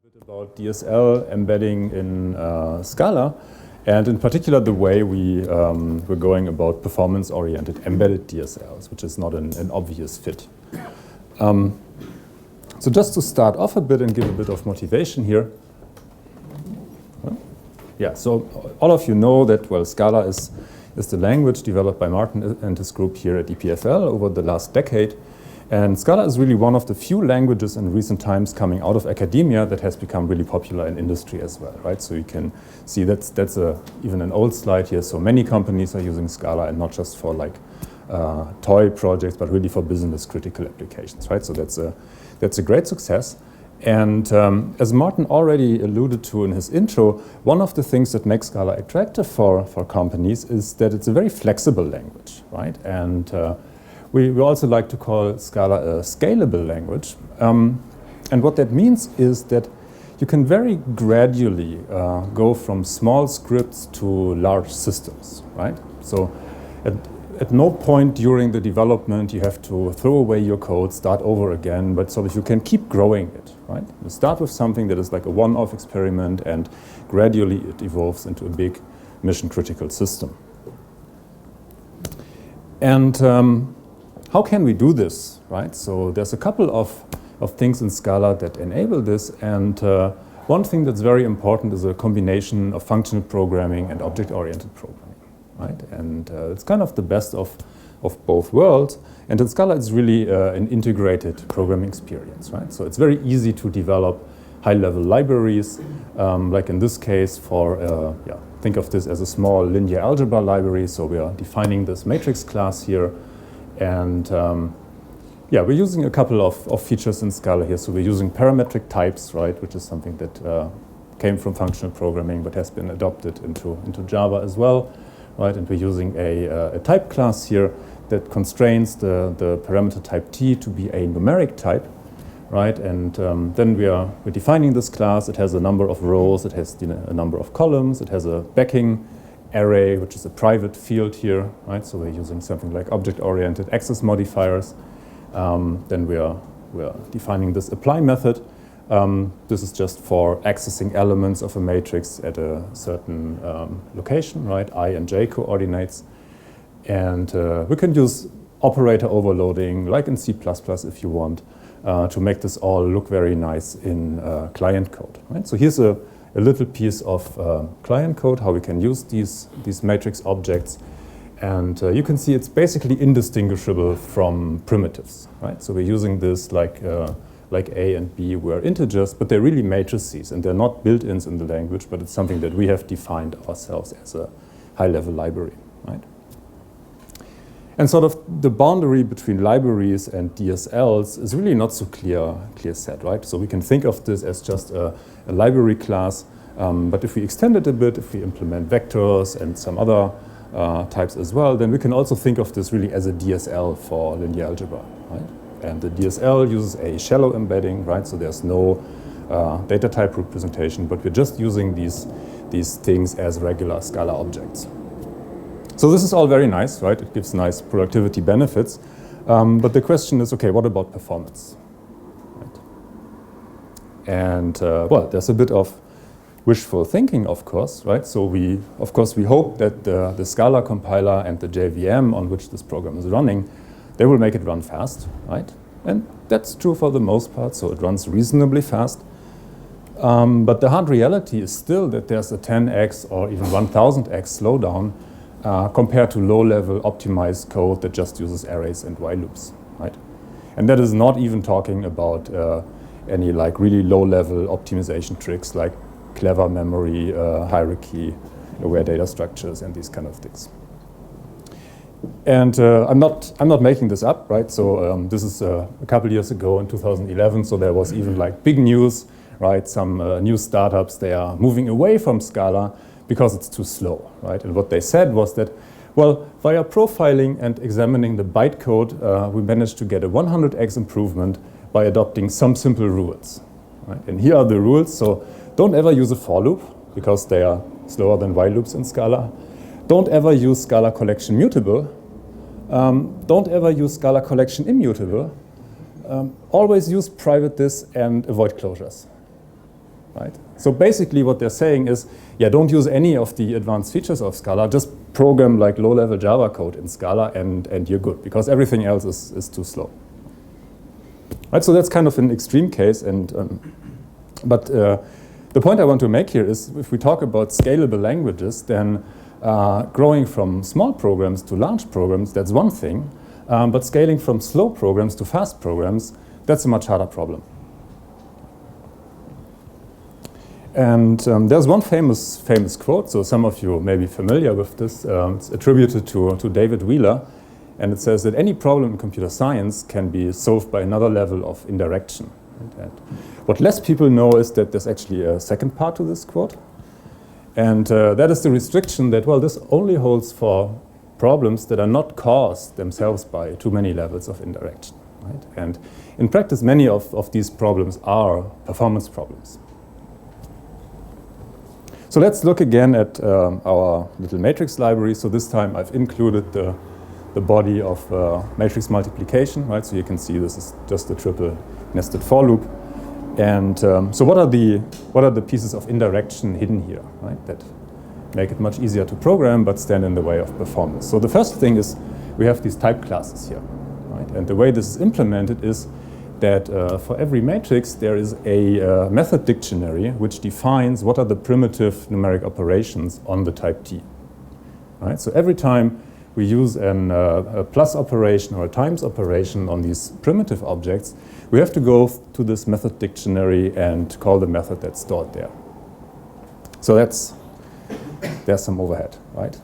bit about DSL embedding in Scala, and in particular the way we're going about performance-oriented embedded DSLs, which is not an obvious fit. So just to start off a bit and give a bit of motivation here. Yeah, so all of you know that, well, Scala is the language developed by Martin and his group here at EPFL over the last decade. And Scala is really one of the few languages in recent times coming out of academia that has become really popular in industry as well, right? So you can see that's even an old slide here. So many companies are using Scala, and not just for like toy projects, but really for business critical applications, right? So that's a great success. And as Martin already alluded to in his intro, one of the things that makes Scala attractive for companies is that it's a very flexible language, right? And we also like to call Scala a scalable language. And what that means is that you can very gradually go from small scripts to large systems, right? So at no point during the development you have to throw away your code, start over again, but so that you can keep growing it, right? You start with something that is like a one-off experiment, and gradually it evolves into a big mission-critical system. And how can we do this, right? So there's a couple of things in Scala that enable this, and one thing that's very important is a combination of functional programming and object-oriented programming, right? And it's kind of the best of both worlds, and in Scala it's really an integrated programming experience, right? So it's very easy to develop high-level libraries, like in this case for, think of this as a small linear algebra library, so we are defining this matrix class here. And we're using a couple of features in Scala here. So we're using parametric types, right, which is something that came from functional programming but has been adopted into Java as well, right? And we're using a type class here that constrains the parameter type t to be a numeric type, right? And then we're defining this class. It has a number of rows. It has a number of columns. It has a backing array, which is a private field here, right? So we're using something like object-oriented access modifiers. Then we're defining this apply method. This is just for accessing elements of a matrix at a certain location, right? I and j coordinates. And we can use operator overloading, like in C++ if you want, to make this all look very nice in client code, right? So here's a little piece of client code, how we can use these matrix objects. And you can see it's basically indistinguishable from primitives, right? So we're using this like A and B were integers, but they're really matrices, and they're not built-ins in the language, but it's something that we have defined ourselves as a high-level library, right? And sort of the boundary between libraries and DSLs is really not so clear set, right? So we can think of this as just a library class, but if we extend it a bit, if we implement vectors and some other types as well, then we can also think of this really as a DSL for linear algebra, right? And the DSL uses a shallow embedding, right? So there's no data type representation, but we're just using these things as regular Scala objects. So this is all very nice, right? It gives nice productivity benefits. But the question is, okay, what about performance? Right? And well, there's a bit of wishful thinking, of course, right? So we hope that the Scala compiler and the JVM on which this program is running, they will make it run fast, right? And that's true for the most part, so it runs reasonably fast. But the hard reality is still that there's a 10x or even 1000x slowdown compared to low-level optimized code that just uses arrays and while loops, right? And that is not even talking about any like really low-level optimization tricks like clever memory, hierarchy, aware data structures, and these kind of things. And I'm not making this up, right? So this is a couple years ago in 2011. So there was even like big news, right? Some new startups, they are moving away from Scala because it's too slow, right? And what they said was that, well, via profiling and examining the bytecode, we managed to get a 100x improvement by adopting some simple rules, right? And here are the rules. So don't ever use a for loop because they are slower than while loops in Scala. Don't ever use Scala collection mutable. Don't ever use Scala collection immutable. Always use private this and avoid closures. right? So basically what they're saying is, yeah, don't use any of the advanced features of Scala, just program like low-level Java code in Scala and you're good, because everything else is too slow. Right, so that's kind of an extreme case, but the point I want to make here is if we talk about scalable languages, then growing from small programs to large programs, that's one thing, but scaling from slow programs to fast programs, that's a much harder problem. And there's one famous quote, so some of you may be familiar with this. It's attributed to David Wheeler, and it says that any problem in computer science can be solved by another level of indirection. And what less people know is that there's actually a second part to this quote, and that is the restriction that, well, this only holds for problems that are not caused themselves by too many levels of indirection. Right? And in practice, many of these problems are performance problems. So let's look again at our little matrix library. So this time I've included the body of matrix multiplication, right? So you can see this is just a triple nested for loop. And so what are the pieces of indirection hidden here, right? That make it much easier to program but stand in the way of performance. So the first thing is we have these type classes here, right? And the way this is implemented is that for every matrix there is a method dictionary which defines what are the primitive numeric operations on the type T. Right? So every time we use a plus operation or a times operation on these primitive objects, we have to go to this method dictionary and call the method that's stored there. So there's some overhead, right?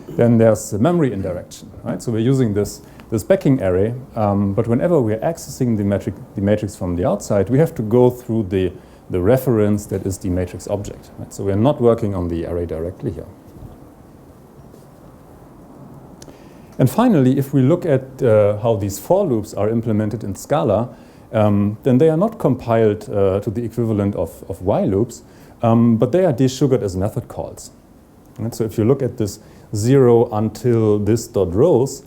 Then there's the memory indirection, right? So we're using this backing array, but whenever we're accessing the matrix from the outside, we have to go through the reference that is the matrix object. Right? So we're not working on the array directly here. And finally, if we look at how these for loops are implemented in Scala, then they are not compiled to the equivalent of while loops, but they are desugared as method calls. Right? So if you look at this 0 until this dot rows,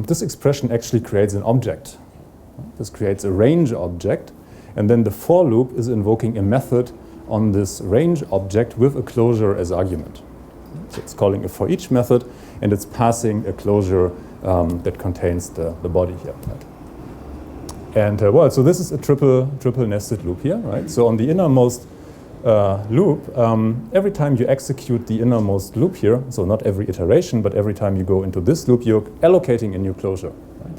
this expression actually creates an object. This creates a range object, and then the for loop is invoking a method on this range object with a closure as argument. So it's calling a for each method, and it's passing a closure that contains the body here. Right? And well, so this is a triple nested loop here, right? So on the innermost loop, every time you execute the innermost loop here, so not every iteration, but every time you go into this loop, you're allocating a new closure. Right?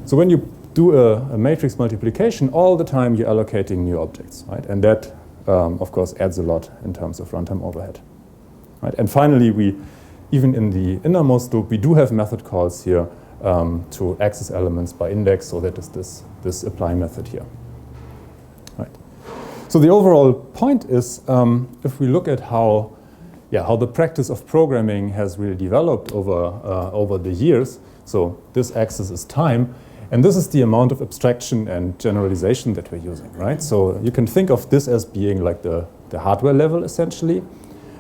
So when you do a matrix multiplication, all the time you're allocating new objects, right? And that, of course, adds a lot in terms of runtime overhead. Right? And finally, even in the innermost loop, we do have method calls here to access elements by index, so that is this apply method here. Right? So the overall point is, if we look at how the practice of programming has really developed over the years, so this axis is time, and this is the amount of abstraction and generalization that we're using, right? So you can think of this as being like the hardware level, essentially.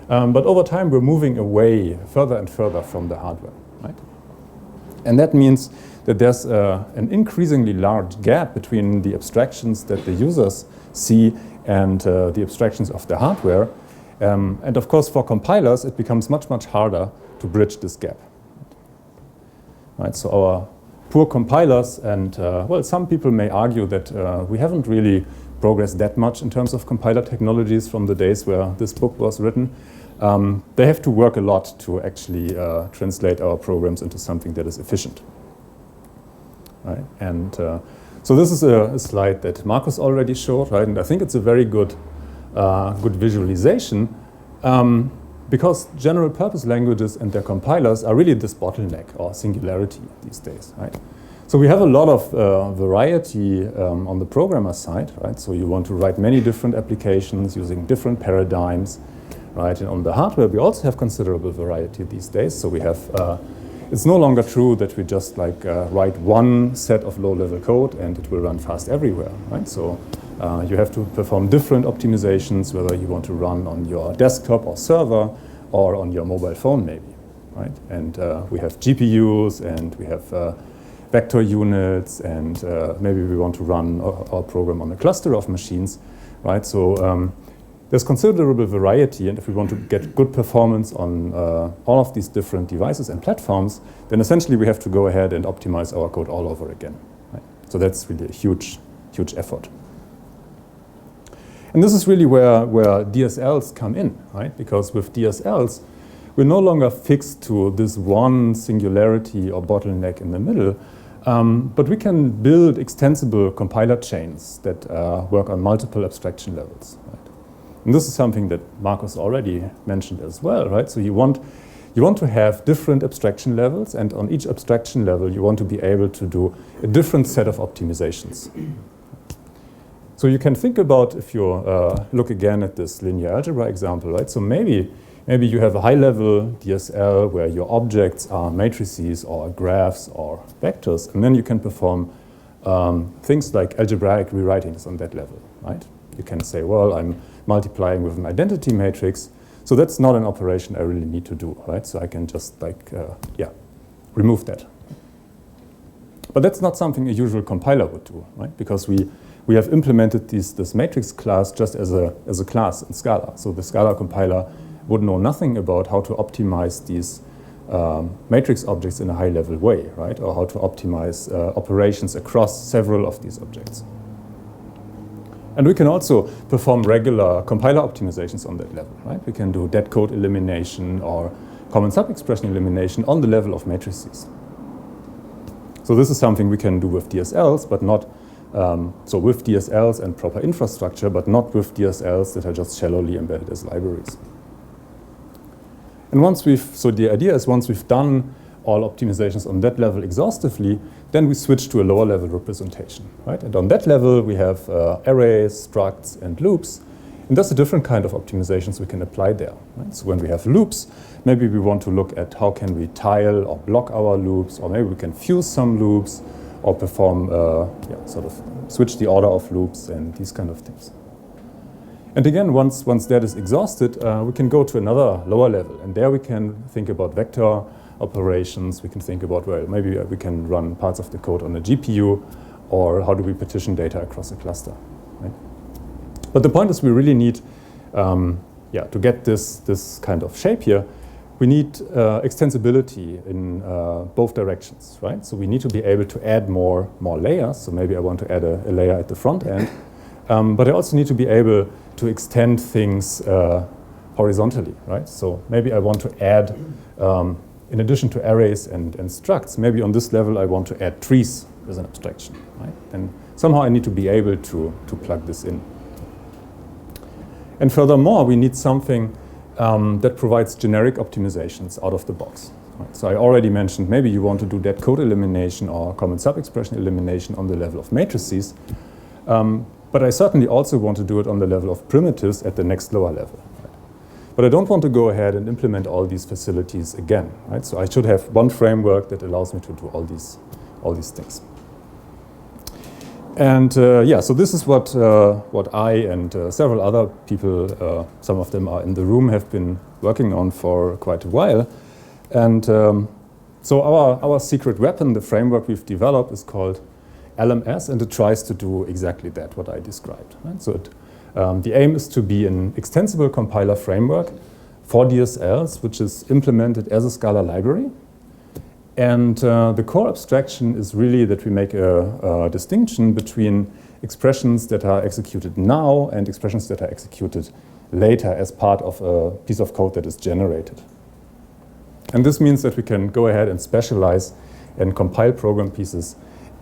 But over time, we're moving away further and further from the hardware, right? And that means that there's an increasingly large gap between the abstractions that the users see and the abstractions of the hardware. And of course, for compilers, it becomes much, much harder to bridge this gap. Right? So our poor compilers, and well, some people may argue that we haven't really progressed that much in terms of compiler technologies from the days where this book was written. They have to work a lot to actually translate our programs into something that is efficient. Right? And so this is a slide that Markus already showed, right? And I think it's a very good visualization because general purpose languages and their compilers are really this bottleneck or singularity these days, right? So we have a lot of variety on the programmer side, right? So you want to write many different applications using different paradigms, right? And on the hardware, we also have considerable variety these days. So we have, it's no longer true that we just like write one set of low-level code and it will run fast everywhere, right? So you have to perform different optimizations, whether you want to run on your desktop or server or on your mobile phone maybe, right? And we have GPUs and we have vector units, and maybe we want to run our program on a cluster of machines. right? So there's considerable variety, and if we want to get good performance on all of these different devices and platforms, then essentially we have to go ahead and optimize our code all over again. Right? So that's really a huge effort. And this is really where DSLs come in, right? Because with DSLs, we're no longer fixed to this one singularity or bottleneck in the middle, but we can build extensible compiler chains that work on multiple abstraction levels. Right? And this is something that Markus already mentioned as well, right? So you want to have different abstraction levels, and on each abstraction level, you want to be able to do a different set of optimizations. So you can think about, if you look again at this linear algebra example, right? So maybe you have a high-level DSL where your objects are matrices or graphs or vectors, and then you can perform things like algebraic rewritings on that level, right? You can say, well, I'm multiplying with an identity matrix, so that's not an operation I really need to do, right? So I can just remove that. But that's not something a usual compiler would do, right? Because we have implemented this matrix class just as a class in Scala. So the Scala compiler would know nothing about how to optimize these matrix objects in a high-level way, right? Or how to optimize operations across several of these objects. And we can also perform regular compiler optimizations on that level, right? We can do dead code elimination or common sub-expression elimination on the level of matrices. So this is something we can do with DSLs, but not so with DSLs and proper infrastructure, but not with DSLs that are just shallowly embedded as libraries. And so the idea is once we've done all optimizations on that level exhaustively, then we switch to a lower level representation, right? And on that level, we have arrays, structs, and loops. And that's a different kind of optimizations we can apply there, right? So when we have loops, maybe we want to look at how can we tile or block our loops, or maybe we can fuse some loops, or perform, sort of switch the order of loops and these kind of things. And again, once that is exhausted, we can go to another lower level. And there we can think about vector operations. We can think about, well, maybe we can run parts of the code on a GPU, or how do we partition data across a cluster, right? But the point is we really need, to get this kind of shape here, we need extensibility in both directions, right? So we need to be able to add more layers. So maybe I want to add a layer at the front end. But I also need to be able to extend things horizontally, right? So maybe I want to add, in addition to arrays and structs, maybe on this level I want to add trees as an abstraction, right? And somehow I need to be able to plug this in. And furthermore, we need something that provides generic optimizations out of the box. Right? So I already mentioned maybe you want to do dead code elimination or common sub-expression elimination on the level of matrices. But I certainly also want to do it on the level of primitives at the next lower level. Right? But I don't want to go ahead and implement all these facilities again. Right? So I should have one framework that allows me to do all these things. And so this is what I and several other people, some of them are in the room, have been working on for quite a while. And so our secret weapon, the framework we've developed, is called LMS, and it tries to do exactly that, what I described. Right? So the aim is to be an extensible compiler framework for DSLs, which is implemented as a Scala library. And the core abstraction is really that we make a distinction between expressions that are executed now and expressions that are executed later as part of a piece of code that is generated. And this means that we can go ahead and specialize and compile program pieces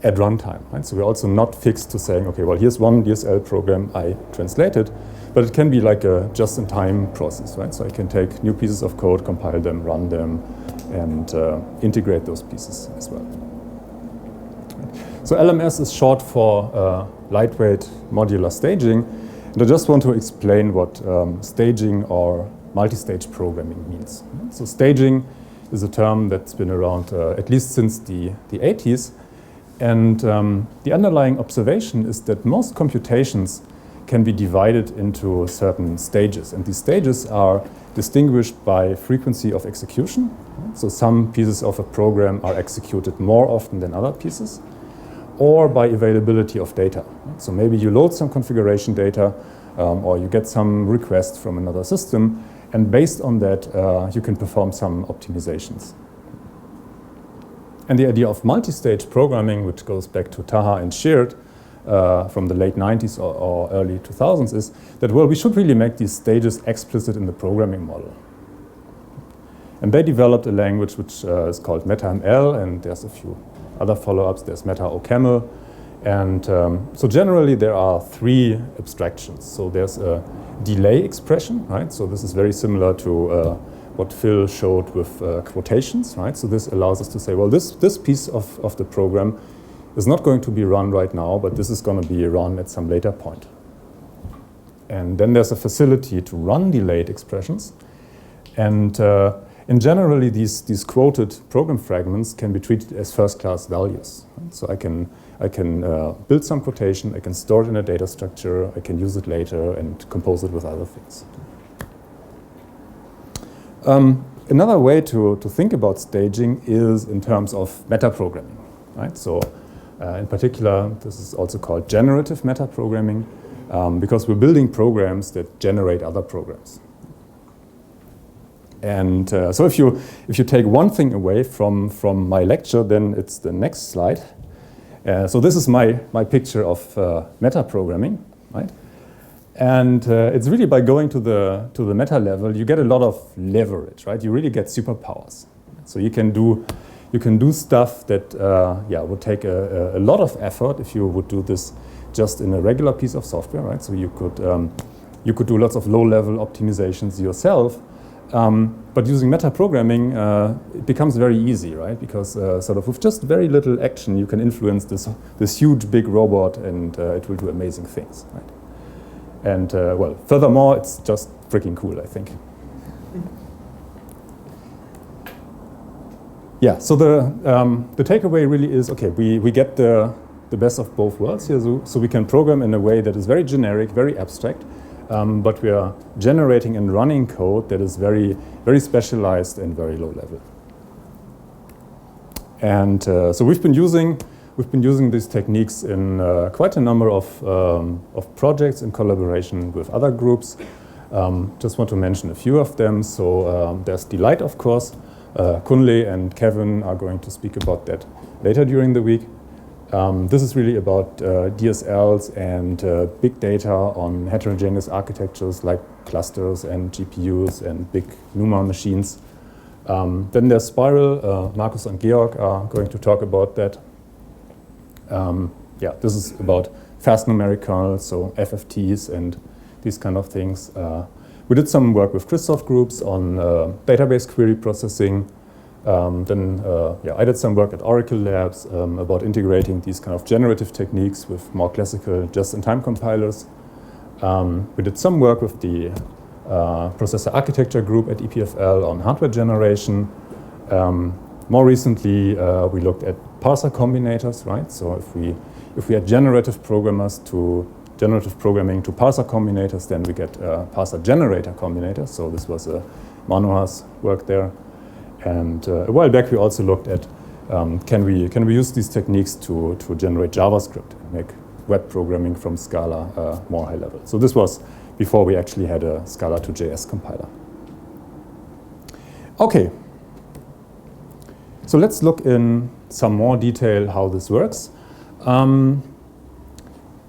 at runtime. Right? So we're also not fixed to saying, okay, well, here's one DSL program I translated, but it can be like a just-in-time process, right? So I can take new pieces of code, compile them, run them, and integrate those pieces as well. So LMS is short for lightweight modular staging, and I just want to explain what staging or multi-stage programming means. So staging is a term that's been around at least since the 80s, and the underlying observation is that most computations can be divided into certain stages, and these stages are distinguished by frequency of execution. So some pieces of a program are executed more often than other pieces, or by availability of data. So maybe you load some configuration data, or you get some request from another system, and based on that, you can perform some optimizations. And the idea of multi-stage programming, which goes back to Taha and Sheard from the late 90s or early 2000s, is that, well, we should really make these stages explicit in the programming model. And they developed a language which is called MetaML, and there's a few other follow-ups. There's MetaOCaml. And so generally there are three abstractions. So there's a delay expression, right? So this is very similar to what Phil showed with quotations, right? So this allows us to say, well, this piece of the program is not going to be run right now, but this is going to be run at some later point. And then there's a facility to run delayed expressions. And generally, these quoted program fragments can be treated as first-class values. Right? So I can build some quotation, I can store it in a data structure, I can use it later and compose it with other things. Another way to think about staging is in terms of metaprogramming. Right? So in particular, this is also called generative metaprogramming because we're building programs that generate other programs. And so if you take one thing away from my lecture, then it's the next slide. So this is my picture of metaprogramming, right? And it's really by going to the meta level, you get a lot of leverage, right? You really get superpowers. So you can do stuff that would take a lot of effort if you would do this just in a regular piece of software, right? So you could do lots of low-level optimizations yourself. But using metaprogramming, it becomes very easy, right? Because sort of with just very little action, you can influence this huge big robot, and it will do amazing things, right? And well, furthermore, it's just freaking cool, I think. Yeah. So the takeaway really is, okay, we get the best of both worlds here. So we can program in a way that is very generic, very abstract. But we are generating and running code that is very, very specialized and very low level. And so we've been using these techniques in quite a number of projects in collaboration with other groups. Just want to mention a few of them. So there's Delight, of course. Kunle and Kevin are going to speak about that later during the week. This is really about DSLs and big data on heterogeneous architectures like clusters and GPUs and big NUMA machines. Then there's Spiral. Markus and Georg are going to talk about that. This is about fast numeric kernels, so FFTs and these kind of things. We did some work with Christoph groups on database query processing. I did some work at Oracle Labs about integrating these kind of generative techniques with more classical just-in-time compilers. We did some work with the processor architecture group at EPFL on hardware generation. More recently, we looked at parser combinators, right? So if we add generative programming to parser combinators, then we get parser generator combinators. So this was Manohar's work there. And a while back, we also looked at can we use these techniques to generate JavaScript and make web programming from Scala more high level. So this was before we actually had a Scala to JS compiler. Okay. So let's look in some more detail how this works.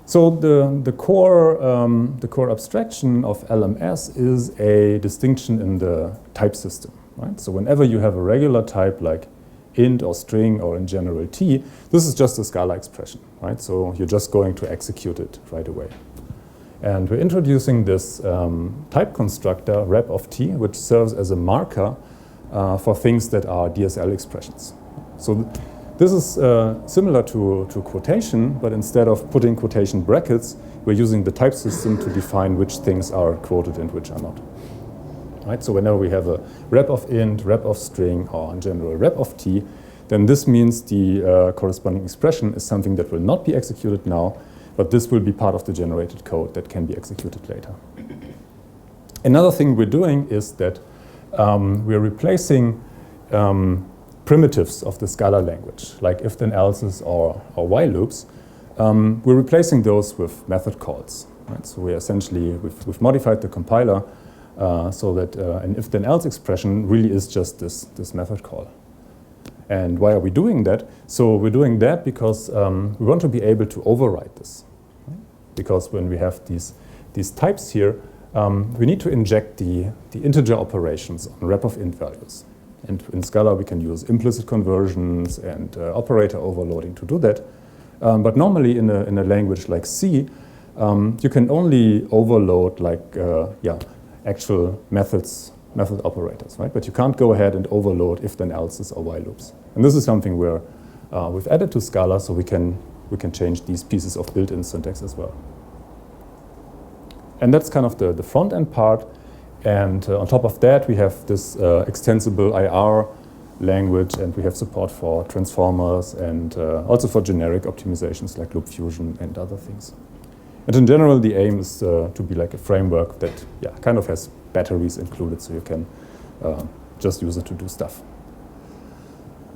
So the core abstraction of LMS is a distinction in the type system. Right? So whenever you have a regular type like int or string or in general t, this is just a Scala expression, right? So you're just going to execute it right away. And we're introducing this type constructor rep of t, which serves as a marker for things that are DSL expressions. So this is similar to quotation, but instead of putting quotation brackets, we're using the type system to define which things are quoted and which are not. Right? So whenever we have a rep of int, rep of string, or in general rep of t, then this means the corresponding expression is something that will not be executed now, but this will be part of the generated code that can be executed later. Another thing we're doing is that we're replacing primitives of the Scala language, like if then else's or while loops. We're replacing those with method calls. Right? So we essentially, we've modified the compiler so that an if then else expression really is just this method call. And why are we doing that? So we're doing that because we want to be able to override this. Right? Because when we have these types here, we need to inject the integer operations on rep of int values. And in Scala, we can use implicit conversions and operator overloading to do that. But normally in a language like C, you can only overload like actual method operators, right? But you can't go ahead and overload if then else's or while loops. And this is something where we've added to Scala, so we can change these pieces of built-in syntax as well. And that's kind of the front end part. And on top of that, we have this extensible IR language, and we have support for transformers and also for generic optimizations like loop fusion and other things. And in general, the aim is to be like a framework that kind of has batteries included, so you can just use it to do stuff.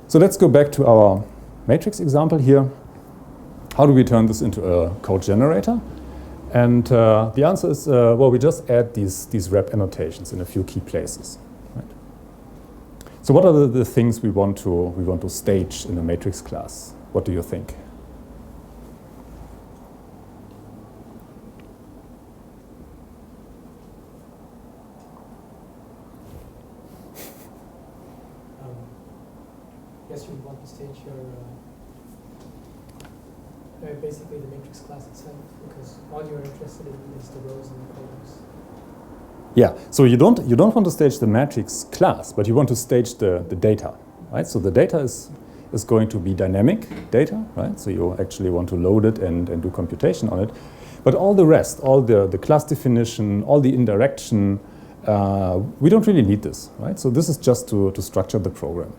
So let's go back to our matrix example here. How do we turn this into a code generator? And the answer is, well, we just add these rep annotations in a few key places. Right? So what are the things we want to stage in a matrix class? What do you think? Yes, you would want to stage your basically the matrix class itself, because all you're interested in is the rows and the columns. Yeah, so you don't want to stage the matrix class, but you want to stage the data, right? So the data is going to be dynamic data, right? So you actually want to load it and do computation on it. But all the rest, all the class definition, all the indirection, we don't really need this, right? So this is just to structure the program.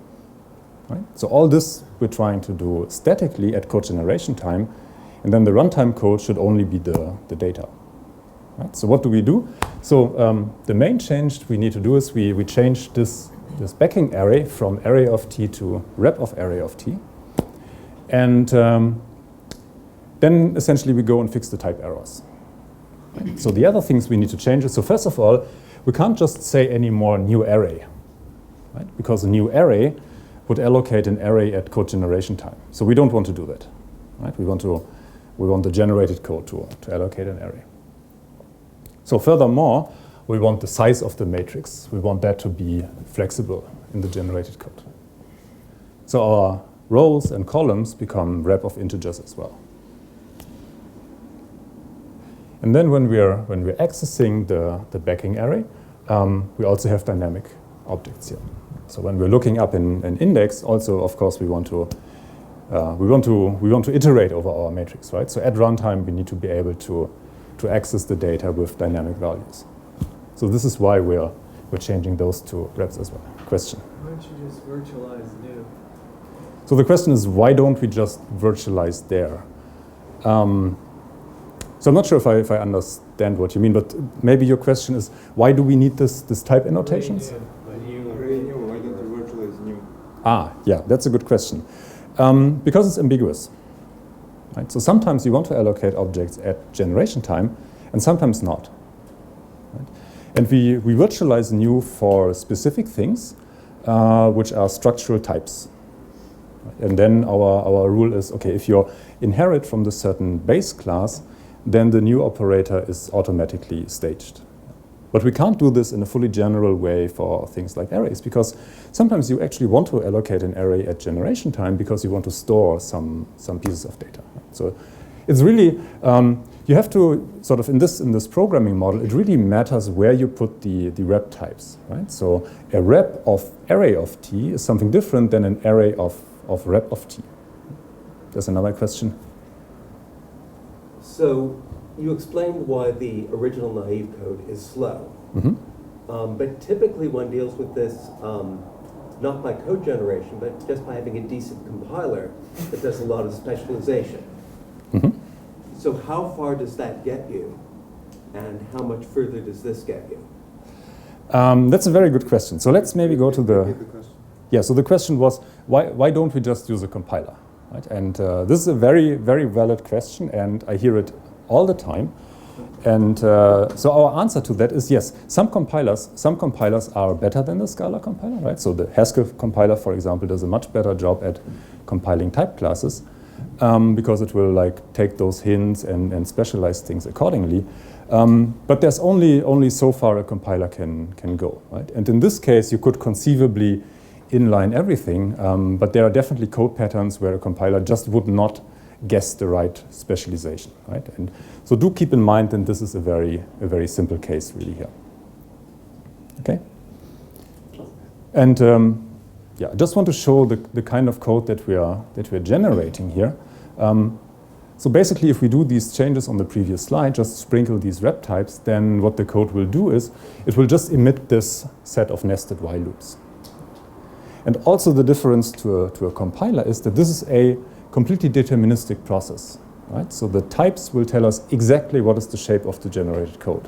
Right? So all this we're trying to do statically at code generation time, and then the runtime code should only be the data. Right? So what do we do? So the main change we need to do is we change this backing array from array of t to rep of array of t. And then essentially we go and fix the type errors. Right? So the other things we need to change is, so first of all, we can't just say any more new array, right? Because a new array would allocate an array at code generation time. So we don't want to do that, right? We want the generated code to allocate an array. So furthermore, we want the size of the matrix. We want that to be flexible in the generated code. So our rows and columns become rep of integers as well. And then when we're accessing the backing array, we also have dynamic objects here. So when we're looking up an index, also of course we want to iterate over our matrix, right? So at runtime we need to be able to access the data with dynamic values. So this is why we're changing those two reps as well. Question? Why don't you just virtualize new? So the question is, why don't we just virtualize there? So I'm not sure if I understand what you mean, but maybe your question is, why do we need this type annotations? Yeah, that's a good question. Because it's ambiguous. Right? So sometimes you want to allocate objects at generation time, and sometimes not. Right? And we virtualize new for specific things, which are structural types. Right? And then our rule is, okay, if you inherit from the certain base class, then the new operator is automatically staged. But we can't do this in a fully general way for things like arrays, because sometimes you actually want to allocate an array at generation time because you want to store some pieces of data. So it's really, you have to sort of, in this programming model, it really matters where you put the rep types, right? So a rep of array of t is something different than an array of rep of t. There's another question. So you explained why the original naive code is slow. Mm-hmm. But typically one deals with this not by code generation, but just by having a decent compiler that does a lot of specialization. Mm-hmm. So how far does that get you? And how much further does this get you? That's a very good question. So let's maybe go to the question. Yeah, so the question was, why don't we just use a compiler? Right? And this is a very, very valid question, and I hear it all the time. And so our answer to that is yes, some compilers are better than the Scala compiler, right? So the Haskell compiler, for example, does a much better job at compiling type classes because it will like take those hints and specialize things accordingly. But there's only so far a compiler can go, right? And in this case, you could conceivably inline everything, but there are definitely code patterns where a compiler just would not guess the right specialization, right? And so do keep in mind that this is a very simple case really here. Okay? And yeah, I just want to show the kind of code that we're generating here. So basically, if we do these changes on the previous slide, just sprinkle these rep types, then what the code will do is it will just emit this set of nested while loops. And also the difference to a compiler is that this is a completely deterministic process, right? So the types will tell us exactly what is the shape of the generated code.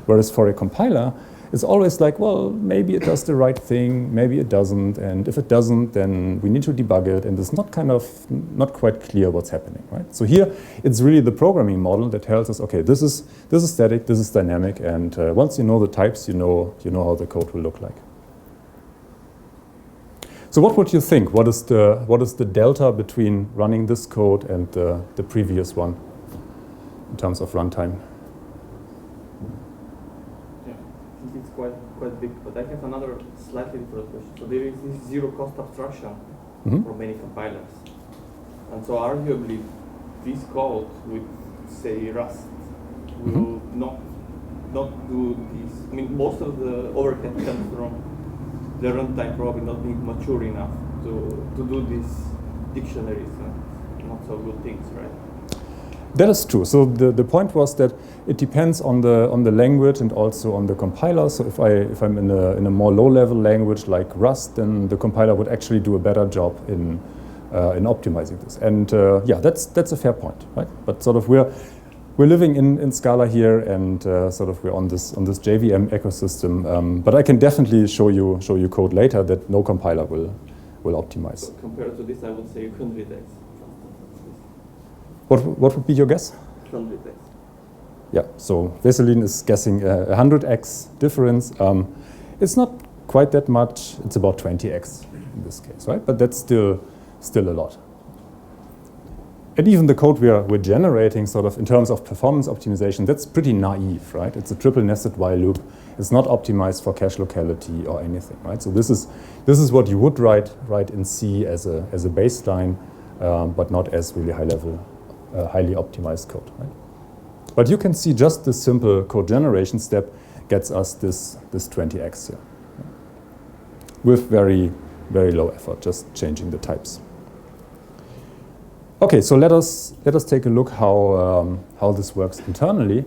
Whereas for a compiler, it's always like, well, maybe it does the right thing, maybe it doesn't, and if it doesn't, then we need to debug it, and it's not quite clear what's happening, right? So here, it's really the programming model that tells us, okay, this is static, this is dynamic, and once you know the types, you know how the code will look like. So what would you think? What is the delta between running this code and the previous one in terms of runtime? Yeah, I think it's quite big, but I have another slightly different question. So there is this zero cost abstraction for many compilers. And so arguably this code with, say, Rust will not do this. I mean, most of the overhead comes from the runtime probably not being mature enough to do these dictionaries and not so good things, right? That is true. So the point was that it depends on the language and also on the compiler. So if I'm in a more low-level language like Rust, then the compiler would actually do a better job in optimizing this. And yeah, that's a fair point, right? But sort of we're living in Scala here, and sort of we're on this JVM ecosystem. But I can definitely show you code later that no compiler will optimize. So compared to this, I would say 100x. What would be your guess? 100x. Yeah. So Veselin is guessing 100x difference. It's not quite that much. It's about 20x in this case, right? But that's still a lot. And even the code we're generating, sort of in terms of performance optimization, that's pretty naive, right? It's a triple nested while loop. It's not optimized for cache locality or anything, right? So this is what you would write in C as a baseline, but not as really high level, highly optimized code, right? But you can see just this simple code generation step gets us this 20x here, with very, very low effort, just changing the types. Okay, so let us take a look how this works internally.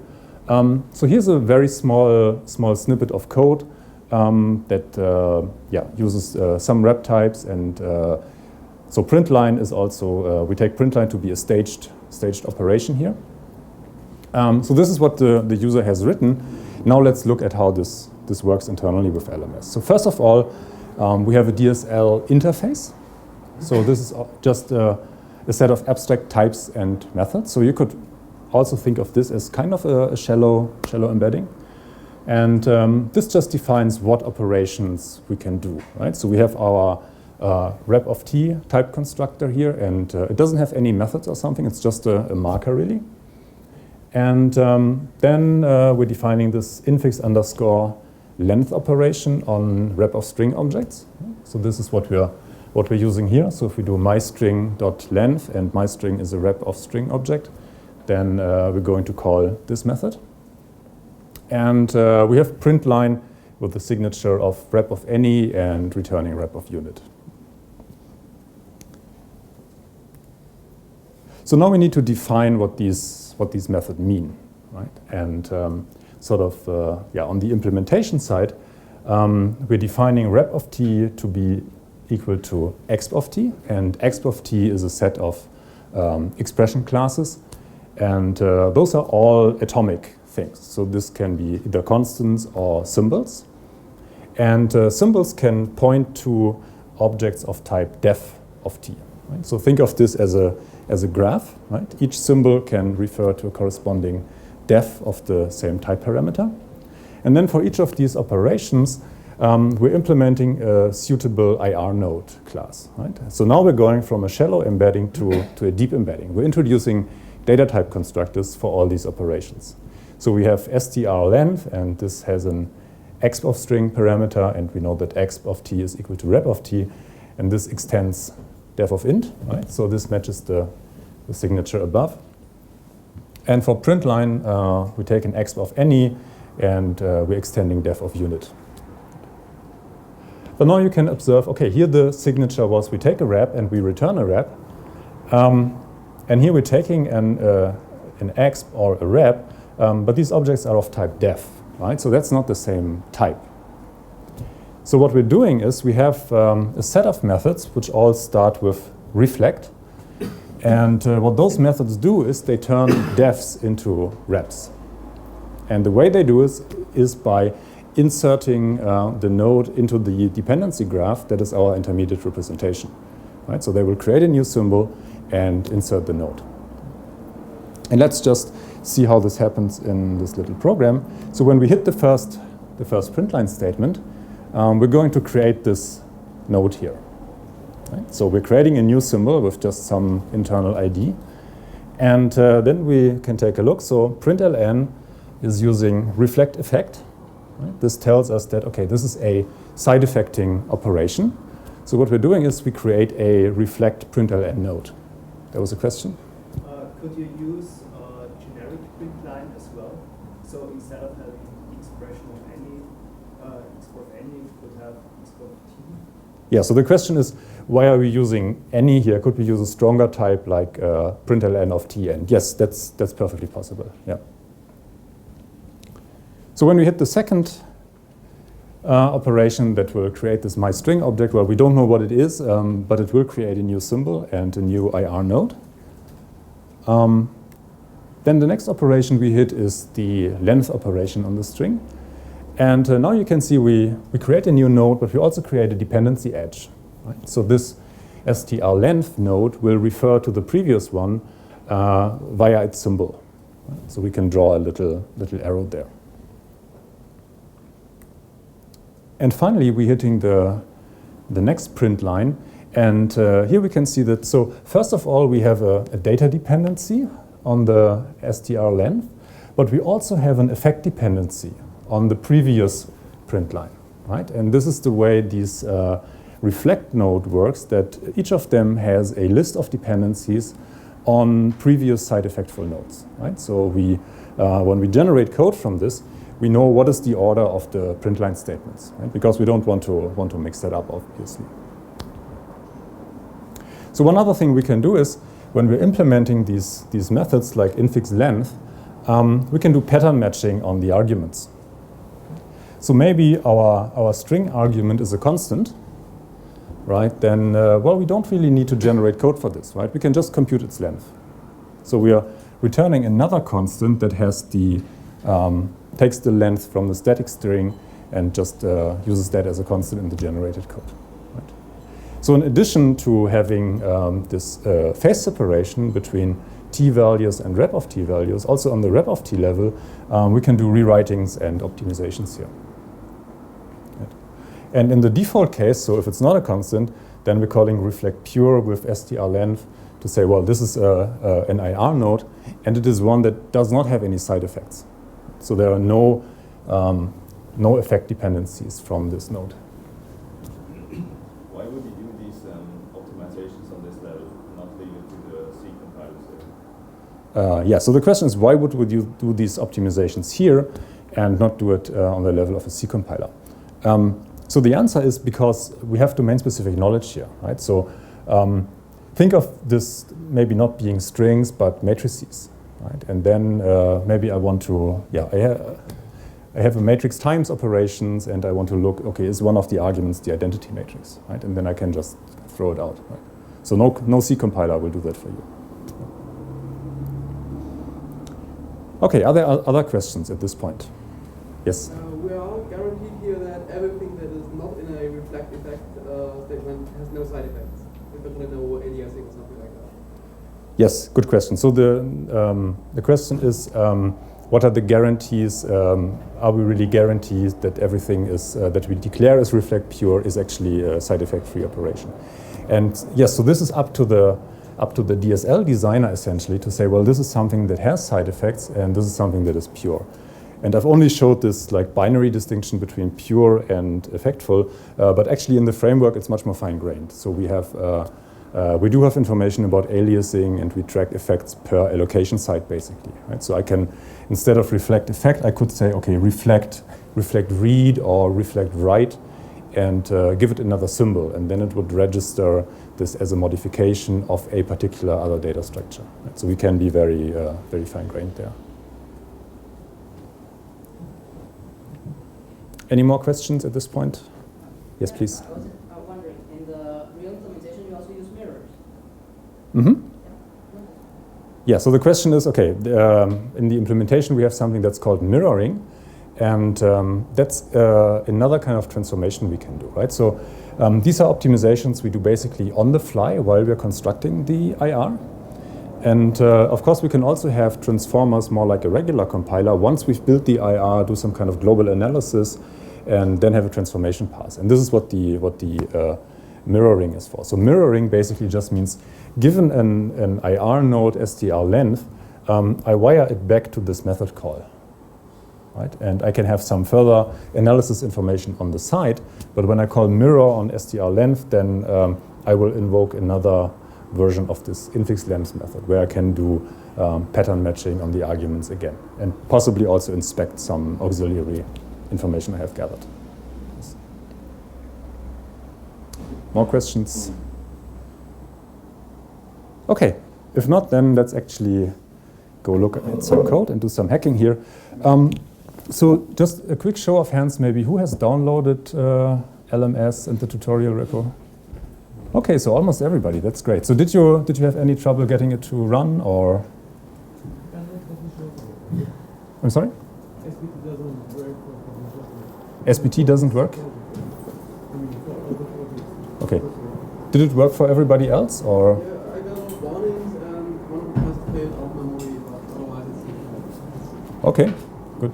So here's a very small snippet of code that uses some rep types, and so println is also we take println to be a staged operation here. So this is what the user has written. Now let's look at how this works internally with LMS. So first of all, we have a DSL interface. So this is just a set of abstract types and methods. So you could also think of this as kind of a shallow embedding. And this just defines what operations we can do, right? So we have our rep of t type constructor here, and it doesn't have any methods or something. It's just a marker, really. And then we're defining this infix underscore length operation on rep of string objects. So this is what we're using here. So if we do myString.length, and myString is a rep of string object, then we're going to call this method. And we have println with the signature of rep of any and returning rep of unit. So now we need to define what these methods mean, right? And sort of on the implementation side, we're defining rep of t to be equal to exp of t, and exp of t is a set of expression classes, and those are all atomic things. So this can be either constants or symbols, and symbols can point to objects of type def of t. Right? So think of this as a graph, right? Each symbol can refer to a corresponding def of the same type parameter. And then for each of these operations, we're implementing a suitable IR node class, right? So now we're going from a shallow embedding to a deep embedding. We're introducing data type constructors for all these operations. So we have str length, and this has an exp of string parameter, and we know that exp of t is equal to rep of t, and this extends def of int, right? So this matches the signature above. And for print line, we take an exp of any, and we're extending def of unit. But now you can observe, okay, here the signature was we take a rep and we return a rep. And here we're taking an exp or a rep, but these objects are of type def, right? So that's not the same type. So what we're doing is we have a set of methods which all start with reflect. And what those methods do is they turn defs into reps. And the way they do it is by inserting the node into the dependency graph that is our intermediate representation, right? So they will create a new symbol and insert the node. And let's just see how this happens in this little program. So when we hit the first print line statement, we're going to create this node here. Right? So we're creating a new symbol with just some internal ID. And then we can take a look. So println is using reflect effect. Right? This tells us that, okay, this is a side effecting operation. So what we're doing is we create a reflect println node. There was a question? Could you use generic print line as well? So instead of having expression of any, export any, you could have export t? Yeah, so the question is, why are we using any here? Could we use a stronger type like println of t? And yes, that's perfectly possible. Yeah. So when we hit the second operation that will create this myString object, well, we don't know what it is, but it will create a new symbol and a new IR node. Then the next operation we hit is the length operation on the string. And now you can see we create a new node, but we also create a dependency edge. Right? So this str length node will refer to the previous one via its symbol. Right? So we can draw a little arrow there. And finally, we're hitting the next print line. And here we can see that, so first of all, we have a data dependency on the str length, but we also have an effect dependency on the previous print line, right? And this is the way these reflect node works, that each of them has a list of dependencies on previous side effectful nodes, right? So we, when we generate code from this, we know what is the order of the print line statements, right? Because we don't want to mix that up, obviously. So one other thing we can do is, when we're implementing these methods like infix length, we can do pattern matching on the arguments. So maybe our string argument is a constant, right? Then, well, we don't really need to generate code for this, right? We can just compute its length. So we are returning another constant that has the takes the length from the static string and just uses that as a constant in the generated code. Right? So in addition to having this phase separation between t values and rep of t values, also on the rep of t level, we can do rewritings and optimizations here. Right? And in the default case, so if it's not a constant, then we're calling reflect pure with str length to say, well, this is an IR node, and it is one that does not have any side effects. So there are no effect dependencies from this node. Why would you do these optimizations on this level, not leave it to the C compiler? Yeah, so the question is, why would you do these optimizations here and not do it on the level of a C compiler? So the answer is because we have domain-specific knowledge here, right? So think of this maybe not being strings, but matrices. Right? And then maybe I want to, I have a matrix times operations, and I want to look, okay, is one of the arguments the identity matrix, right? And then I can just throw it out, right? So no C compiler will do that for you. Okay, are there other questions at this point? Yes? We are guaranteed here that everything that is not in a reflect effect statement has no side effects. Especially no aliasing or something like that. Yes, good question. So the question is, what are the guarantees? Are we really guaranteed that everything is that we declare as reflect pure is actually a side effect free operation? And yes, so this is up to the DSL designer essentially to say, well, this is something that has side effects and this is something that is pure. And I've only showed this like binary distinction between pure and effectful, but actually in the framework it's much more fine-grained. So we do have information about aliasing, and we track effects per allocation site basically. Right? So I can, instead of reflect effect, I could say, okay, reflect read or reflect write, and give it another symbol, and then it would register this as a modification of a particular other data structure. Right? So we can be very fine-grained there. Any more questions at this point? Yes, please. I was wondering, in the real implementation, you also use mirrors. Mm-hmm. Yeah, so the question is, okay, in the implementation we have something that's called mirroring, and that's another kind of transformation we can do, right? So these are optimizations we do basically on the fly while we're constructing the IR. And of course we can also have transformers more like a regular compiler. Once we've built the IR, do some kind of global analysis, and then have a transformation pass. And this is what the mirroring is for. So mirroring basically just means, given an IR node str length, I wire it back to this method call, right? And I can have some further analysis information on the side, but when I call mirror on str length, then I will invoke another version of this infix length method where I can do pattern matching on the arguments again, and possibly also inspect some auxiliary information I have gathered. Yes. More questions? Okay, if not, then let's actually go look at some code and do some hacking here. So just a quick show of hands maybe, who has downloaded LMS and the tutorial repo? Okay, so almost everybody, that's great. So did you have any trouble getting it to run, or? I'm sorry? SBT doesn't work? Okay. Did it work for everybody else, or? Yeah, I got warnings and one of them has failed out memory, but otherwise it's Okay, good.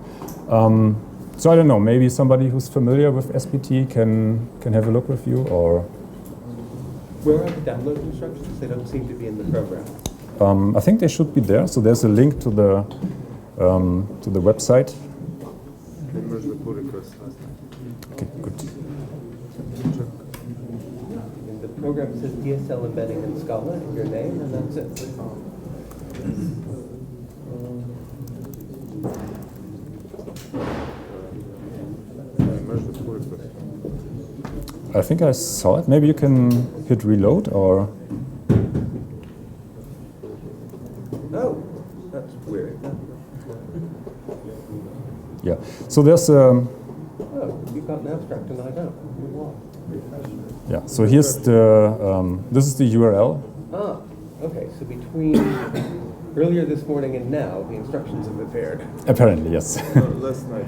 So I don't know, maybe somebody who's familiar with SBT can have a look with you, or? Where are the download instructions? They don't seem to be in the program. I think they should be there. So there's a link to the website. Okay, good. In the program it says DSL embedding in Scala in your name, and that's it. I think I saw it. Maybe you can hit reload, or? Oh, that's weird. Yeah. So there's Oh, you've got an abstract and I don't. yeah. So here's the this is the URL. Ah, okay. So between earlier this morning and now, the instructions have appeared. Apparently, yes. Last night.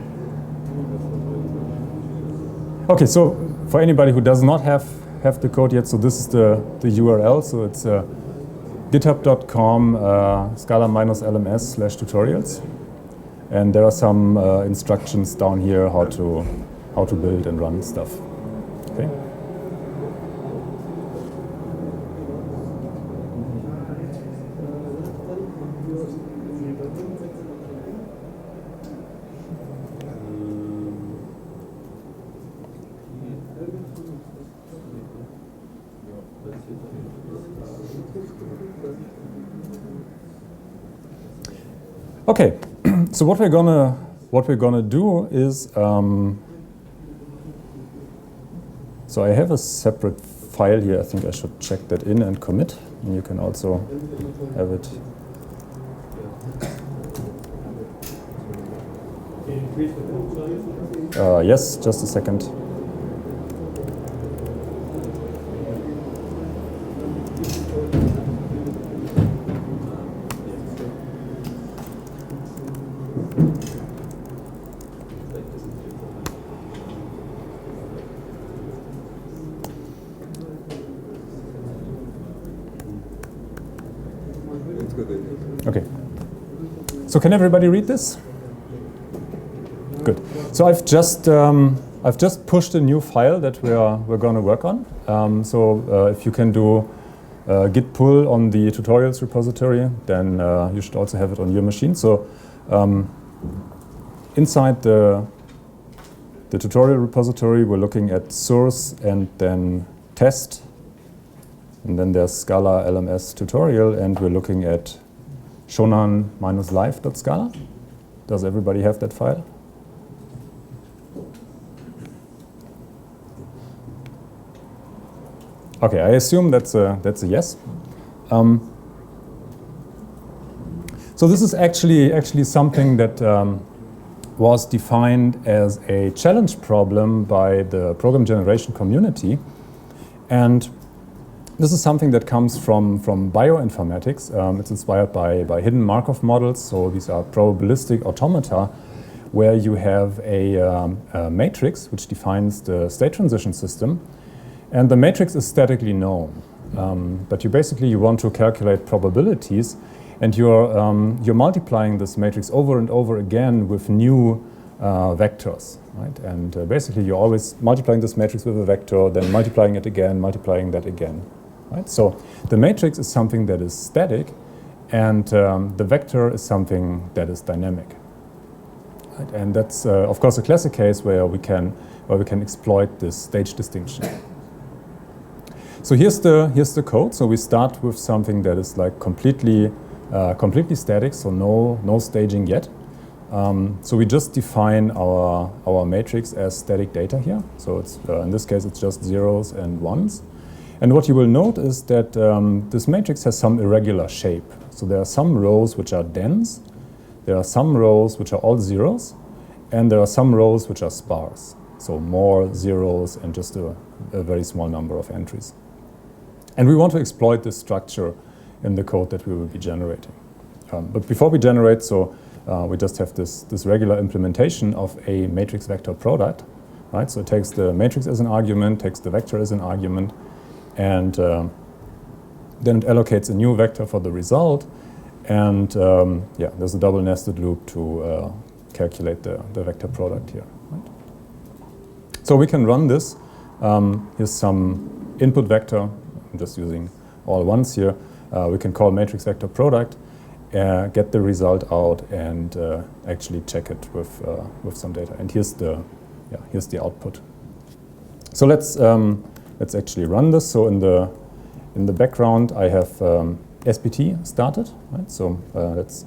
Okay. So for anybody who does not have the code yet, so this is the URL. So it's github.com scala-lms/tutorials, and there are some instructions down here how to build and run stuff. Okay. Okay, so what we're gonna do is so I have a separate file here. I think I should check that in and commit, and you can also have it. Yes, just a second. Okay. So can everybody read this? Good. So I've just pushed a new file that we're going to work on. If you can do git pull on the tutorials repository, then you should also have it on your machine. So inside the tutorial repository, we're looking at source and then test. And then there's Scala LMS tutorial, and we're looking at shonan-live.scala. Does everybody have that file? Okay, I assume that's a yes. So this is actually something that was defined as a challenge problem by the program generation community, and this is something that comes from bioinformatics. It's inspired by hidden Markov models. So these are probabilistic automata where you have a matrix which defines the state transition system. And the matrix is statically known. But you want to calculate probabilities, and you're multiplying this matrix over and over again with new vectors. Right? And basically you're always multiplying this matrix with a vector, then multiplying it again, multiplying that again. Right? So the matrix is something that is static, and the vector is something that is dynamic. Right? And that's, of course, a classic case where we can exploit this stage distinction. So here's the code. So we start with something that is like completely static, so no staging yet. So we just define our matrix as static data here. So it's in this case it's just zeros and ones. And what you will note is that this matrix has some irregular shape. So there are some rows which are dense, there are some rows which are all zeros, and there are some rows which are sparse. So more zeros and just a very small number of entries. And we want to exploit this structure in the code that we will be generating. But before we generate, we just have this regular implementation of a matrix vector product. Right? So it takes the matrix as an argument, takes the vector as an argument, and then it allocates a new vector for the result. And there's a double nested loop to calculate the vector product here. Right? So we can run this. Here's some input vector. I'm just using all ones here. We can call matrix vector product, get the result out, and actually check it with some data. And here's the output. So let's actually run this. So in the background, I have SPT started. Right? So let's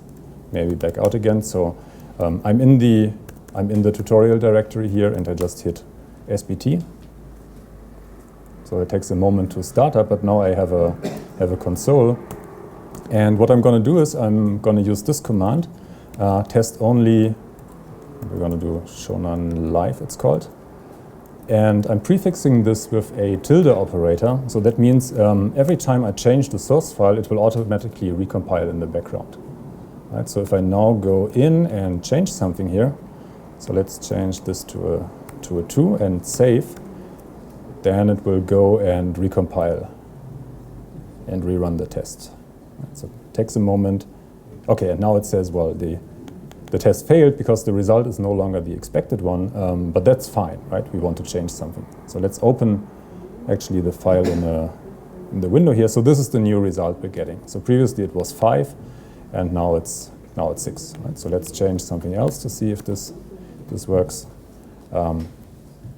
maybe back out again. So I'm in the tutorial directory here, and I just hit SPT. So it takes a moment to start up, but now I have a console. And what I'm going to do is I'm going to use this command, test only. We're going to do shonan live, it's called. And I'm prefixing this with a tilde operator. So that means every time I change the source file, it will automatically recompile in the background. Right? So if I now go in and change something here, so let's change this to a 2 and save, then it will go and recompile and rerun the test. Right? So it takes a moment. Okay, and now it says, well, the test failed because the result is no longer the expected one, but that's fine, right? We want to change something. So let's open actually the file in the window here. So this is the new result we're getting. So previously it was 5, and now it's 6. Right? So let's change something else to see if this works.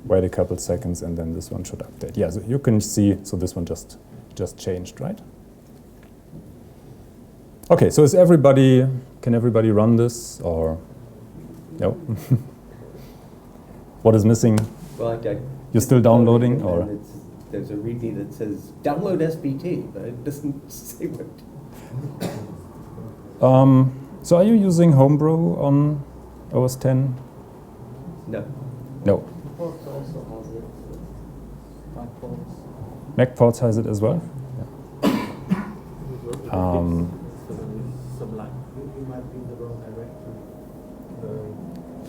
Wait a couple seconds, and then this one should update. Yeah, so you can see. So this one just changed, right? Okay, so can everybody run this, or no? What is missing? Well, You're still downloading, or? There's a README that says download SPT, but it doesn't say what. So are you using Homebrew on OS 10? No. No. MacPorts has it as well? Yeah.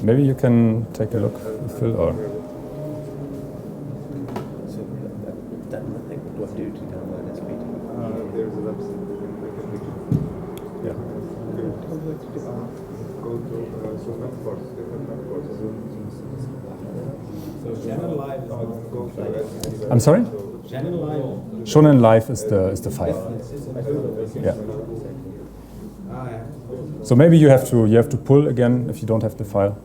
Maybe you can take a look, Phil, or? So that nothing would do to download SPT. There's a website. Yeah. Go to I'm sorry? Shown in live is the 5. Yeah. So maybe you have to pull again if you don't have the file.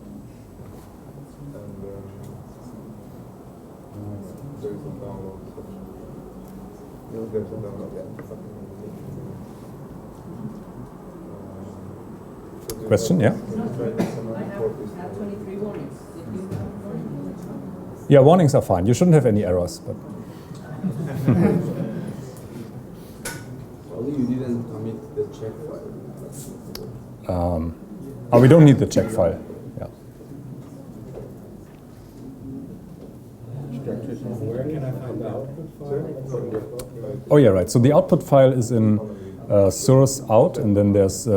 Question? Yeah. I have 23 warnings. Did you have warnings? Yeah, warnings are fine. You shouldn't have any errors, but. Probably you didn't commit the check file. We don't need the check file. Yeah. Where can I find the output file? Oh yeah, right. So the output file is in source out, and then there's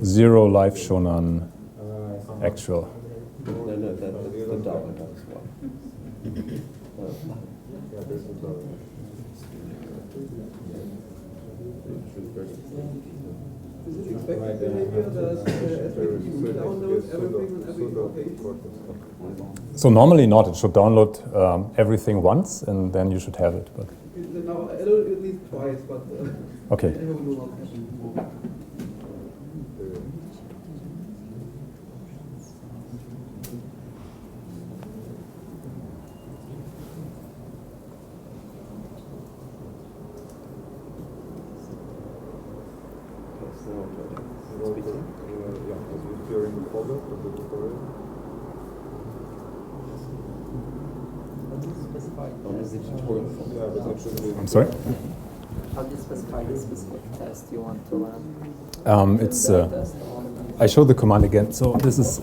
0 live shown on actual. No, that's the dollar as well. Is it expected behavior that SVP downloads everything on every location? So normally not. It should download everything once, and then you should have it. But No, at least twice, but okay. I never know what happened. I'm sorry? How do you specify the specific test you want to run? It's. I show the command again. So this is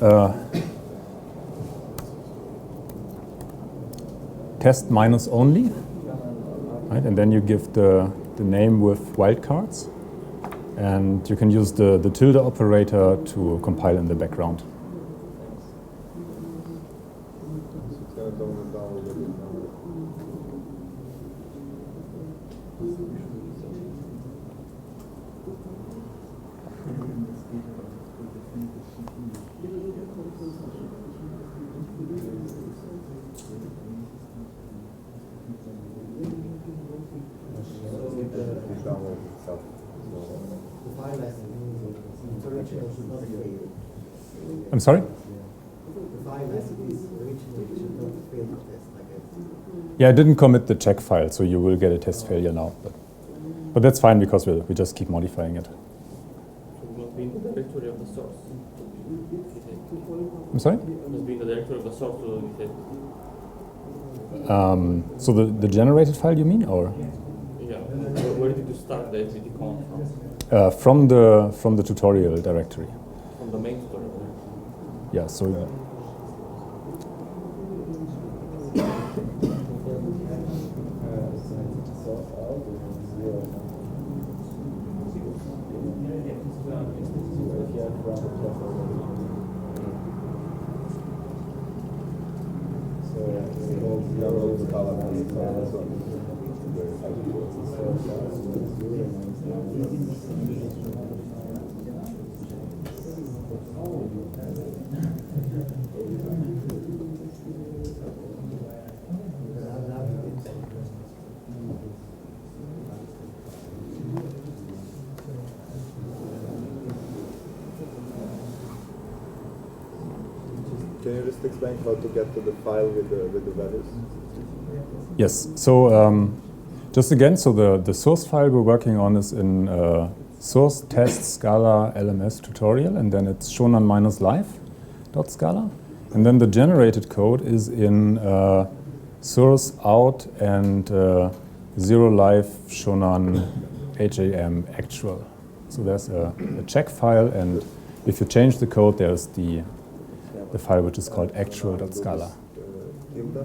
test minus only, right? And then you give the name with wildcards, and you can use the tilde operator to compile in the background. I'm sorry? Yeah, I didn't commit the check file, so you will get a test failure now. But that's fine because we just keep modifying it. Must be in the directory of the source. I'm sorry? Must be in the directory of the source to detect. So the generated file, you mean, or? Yeah. Where did you start the SVT command from? From the tutorial directory. From the main tutorial. Yeah. So. Can you just explain how to get to the file with the values? Yes. So just again, so the source file we're working on is in source test Scala LMS tutorial, and then it's shown on -live.scala, and then the generated code is in source out and 0 live shown on HAM actual. So there's a check file, and if you change the code, there's the file which is called actual.scala. Tilde,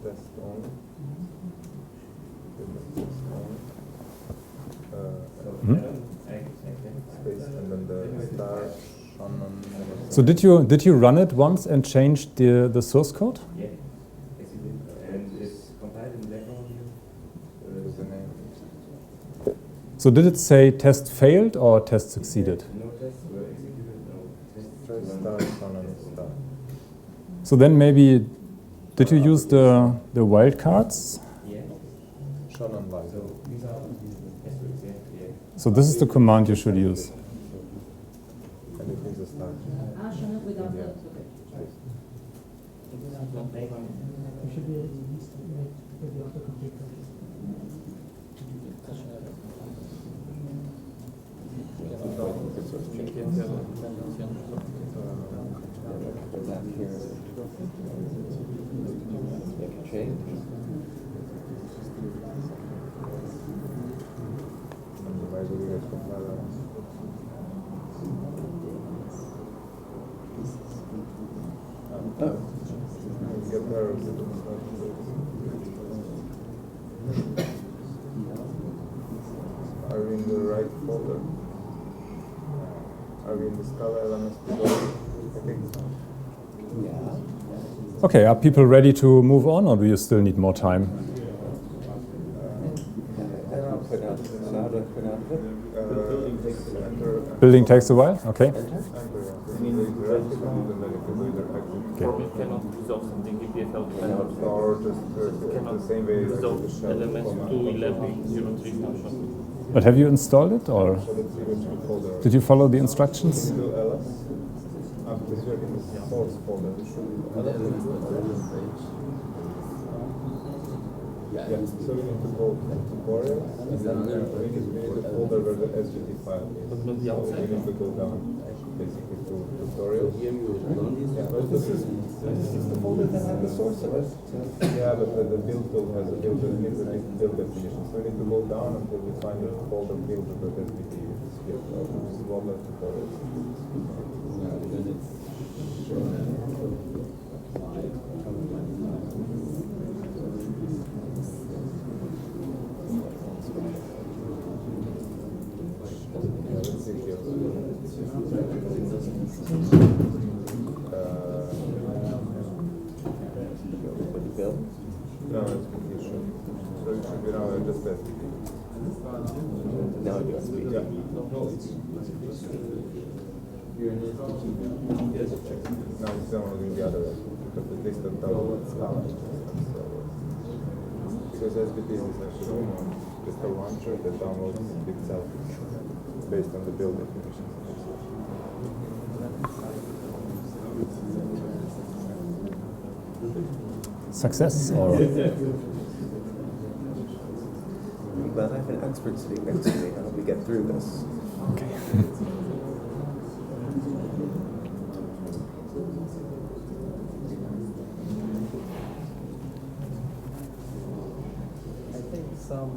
test on. Space, and then the star on. So did you run it once and change the source code? Yeah, and it's compiled in the background With the name. So did it say test failed or test succeeded? No tests were executed, no tests. Try start. So then maybe, did you use the wildcards? Shown on line. So this is the command you should use. And it needs a start. Shown up without the. You should be able to use the autocomplete code. Make a change. Are we in the right folder? Are we in the Scala LMS folder? I think so. Okay, are people ready to move on, or do you still need more time? Building takes a while? Okay. We cannot resolve something EPFL dependent. Or just the same way like Resolve the shell elements command. 2.11.03 function. But have you installed it, or So let's see which folder. did you follow the instructions? Do ls. After this, we're in the source folder. Yeah, so we need to go to tutorial, and then we need the folder where the SGT file is. But not the So outside? we need to go down basically to tutorial. Yeah, but this is the folder that has the source of it. Yeah, but the build tool has a build definition. So we need to go down until we find the folder build.svt. Here, so this is all the tutorial. Let's see here. Build. No, it's condition. So it should be now just that. Now USB. Yeah. Now it's downloading the other way. Because at least the download Scala. Because SBT is actually just a launcher that downloads itself based on the build definition. Success, or But I have an expert sitting next to me. How do we get through this? okay. I think some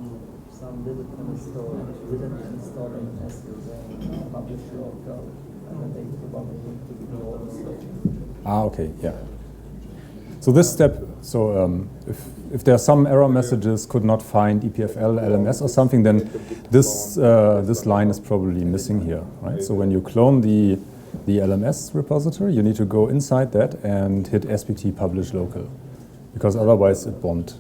didn't install an SUS publish local, and then they probably need to be also. Okay, yeah. So this step, if there are some error messages could not find EPFL LMS or something, then this line is probably missing here, right? So when you clone the LMS repository, you need to go inside that and hit SBT publish local, because otherwise it won't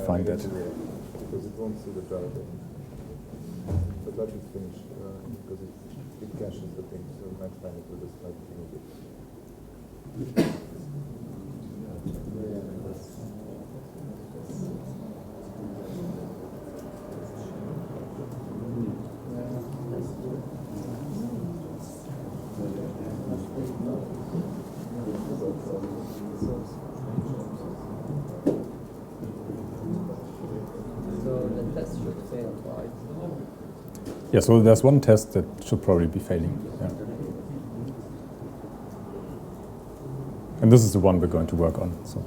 find that. Because it won't see the driver. But let it finish, because it caches the thing, so it might find it with a slight change. So the test should fail, right? Yeah, so there's one test that should probably be failing. Yeah. And this is the one we're going to work on. So.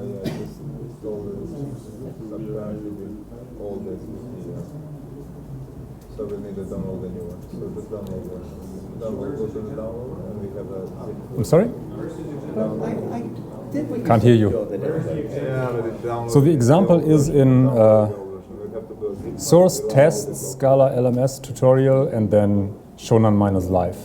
Yeah, just install this apparently with all this. So we need to download a new one. So just download one. Download, go to the download, and we have a. I'm sorry? Can't hear you. Yeah, but it downloads. So the example is in source test Scala LMS tutorial and then shonan minus live.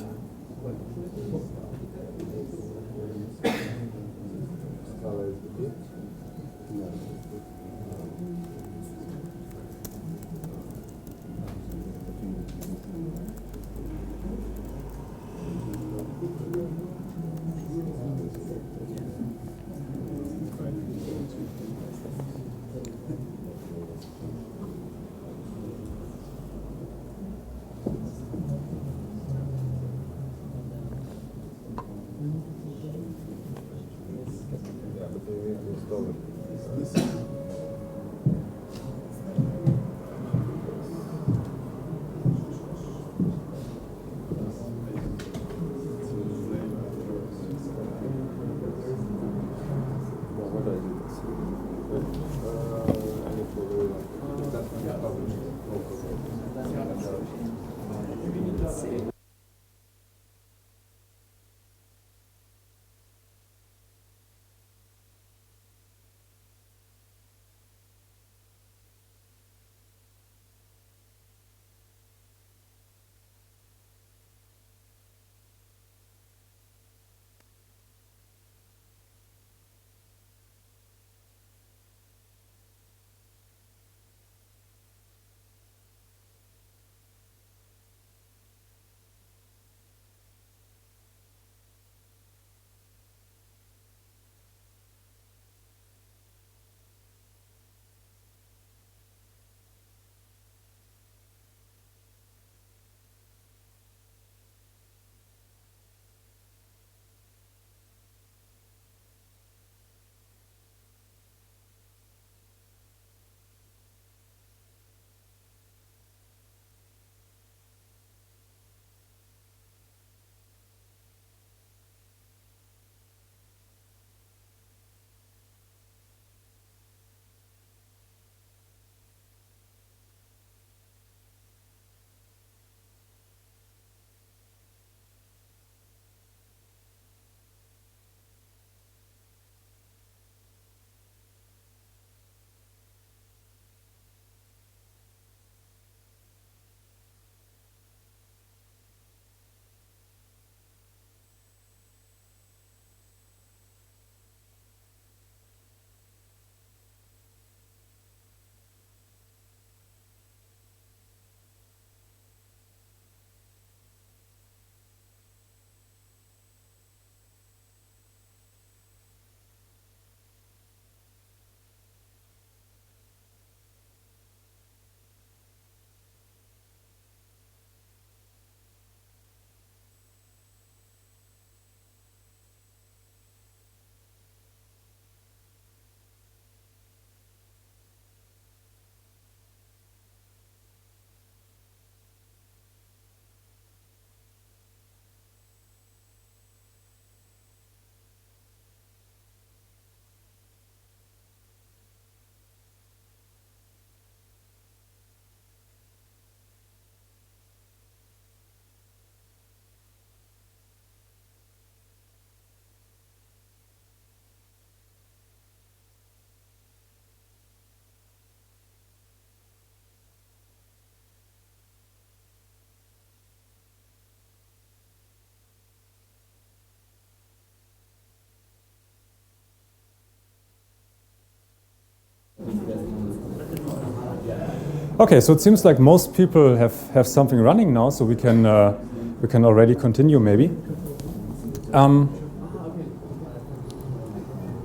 Okay, so it seems like most people have something running now, so we can already continue maybe.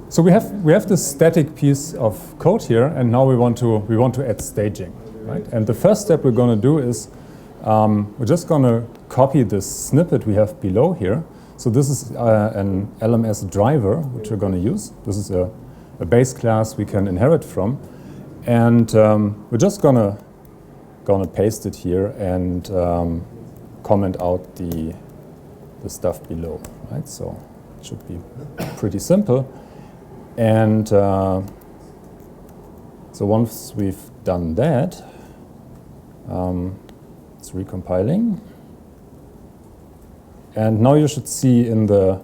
So we have this static piece of code here, and now we want to add staging, right? And the first step we're going to do is we're just going to copy this snippet we have below here. So this is an LMS driver which we're going to use. This is a base class we can inherit from, and we're just gonna paste it here and comment out the stuff below, right? So it should be pretty simple. And so once we've done that, It's recompiling. And now you should see in the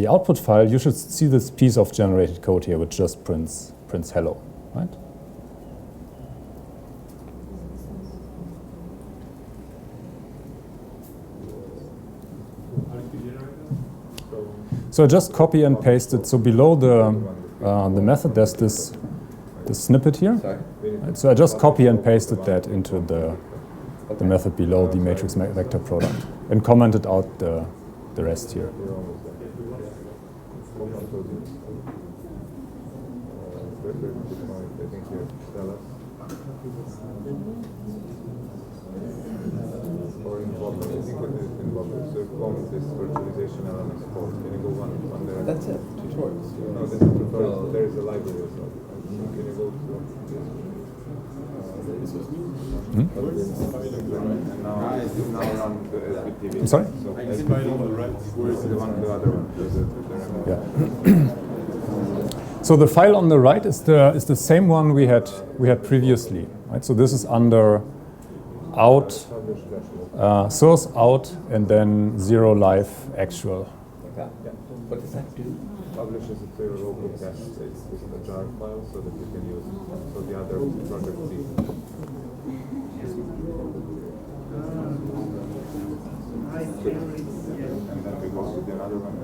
output file, you should see this piece of generated code here, which just prints hello, right? So I just copy and paste it. So below the method, there's this snippet here. Right? So I just copy and pasted that into the method below the matrix vector product and commented out the rest here. That's it, tutorials. No, this is tutorials. There is a library as well. Can you go to I'm sorry? Yeah. So the file on the right is the same one we had previously, right? So this is under out, source out, and then 0 live actual. What does that do? Publishes it to your local cache space. This is a jar file so that you can use it. So the other project sees it. And then we go to the other one.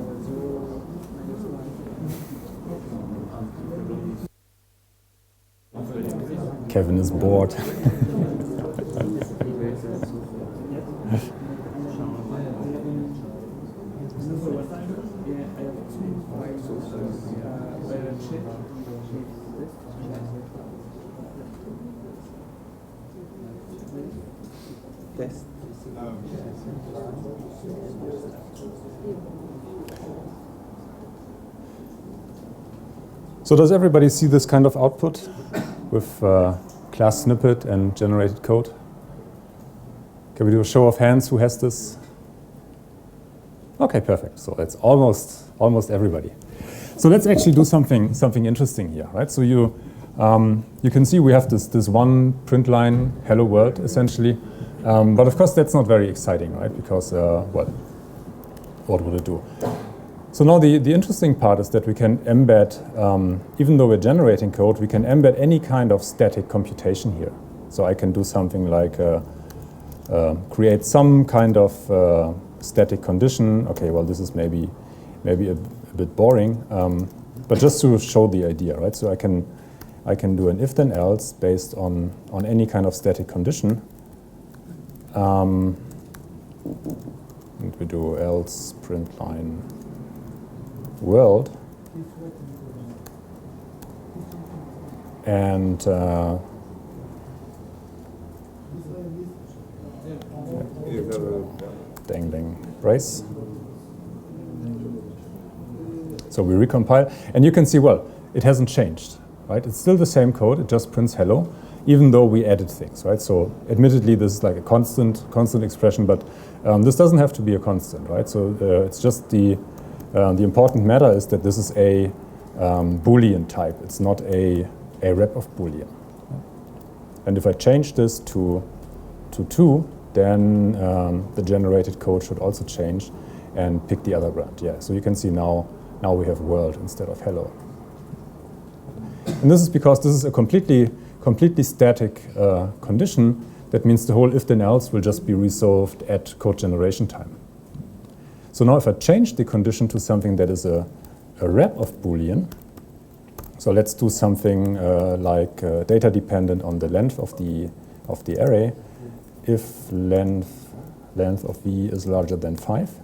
Kevin is bored. Test. So does everybody see this kind of output with class snippet and generated code? Can we do a show of hands who has this? Okay, perfect. So it's almost everybody. So let's actually do something interesting here, right? So you can see we have this one print line, hello world, essentially. But of course, that's not very exciting, right? Because, well, what would it do? So now the interesting part is that we can embed, even though we're generating code, we can embed any kind of static computation here. So I can do something like create some kind of static condition. Okay, well, this is maybe a bit boring, but just to show the idea, right? So I can do an if then else based on any kind of static condition. And we do else print line world, and dang brace. So we recompile, and you can see, well, it hasn't changed, right? It's still the same code, it just prints hello, even though we added things, right? So admittedly, this is like a constant expression, but this doesn't have to be a constant, right? So it's just the important matter is that this is a Boolean type. It's not a rep of Boolean. And if I change this to 2, then the generated code should also change and pick the other brand. Yeah, so you can see now we have world instead of hello. And this is because this is a completely static condition. That means the whole if then else will just be resolved at code generation time. So now if I change the condition to something that is a rep of Boolean, so let's do something like data dependent on the length of the array. If length of v is larger than 5,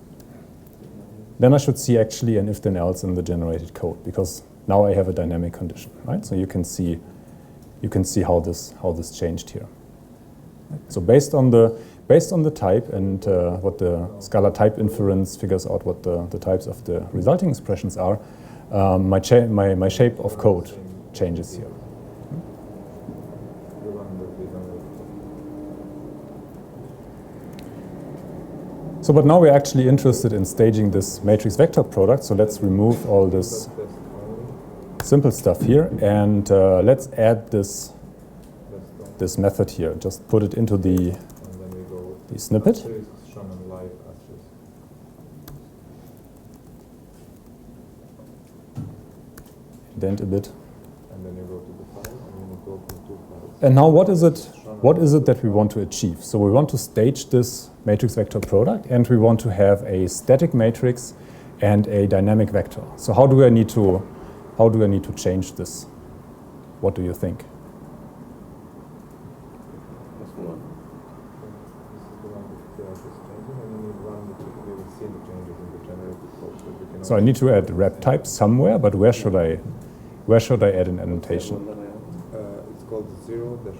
then I should see actually an if then else in the generated code, because now I have a dynamic condition, right? So you can see how this changed here. So based on the type and what the Scala type inference figures out what the types of the resulting expressions are, my shape of code changes here. So, but now we're actually interested in staging this matrix vector product. So let's remove all this simple stuff here, and let's add this method here. Just put it into the the snippet. After is shown on live axis. Indent a bit. And then you go to the file and you need to open 2 files. And now what is it that we want to achieve? So we want to stage this matrix vector product, and we want to have a static matrix and a dynamic vector. So how do I need to change this? What do you think? This is the one that Tiark is changing, and you need one that you will see the changes in the generated code. So I need to add rep type somewhere, but where should I add an annotation? It's called 0-live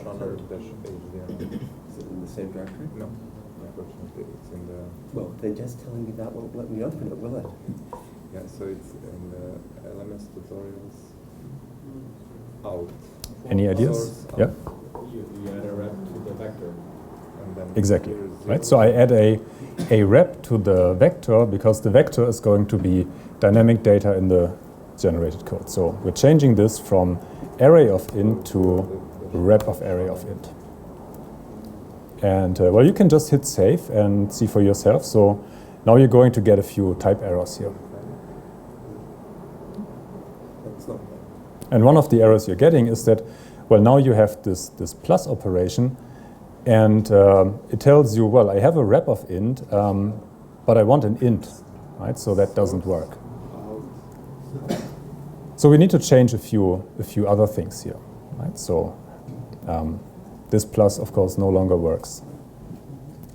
shunner-h0. Is it in the same directory? No, unfortunately, it's in the. Well, then just telling me that won't let me open it, will it? Yeah, so it's in the LMS tutorials out. Any ideas? Source Yeah. out. You add a rep to the vector. And then Exactly. here is Right. 0. So I add a rep to the vector because the vector is going to be dynamic data in the generated code. So we're changing this from array of int to rep of array of int. And well, you can just hit save and see for yourself. So now you're going to get a few type errors here. That's not And one of the errors you're getting is that, well, now you have this plus operation, and it tells you, well, I have a rep of int, but I want an int, right? So that doesn't work. So we need to change a few other things here, right? So this plus, of course, no longer works.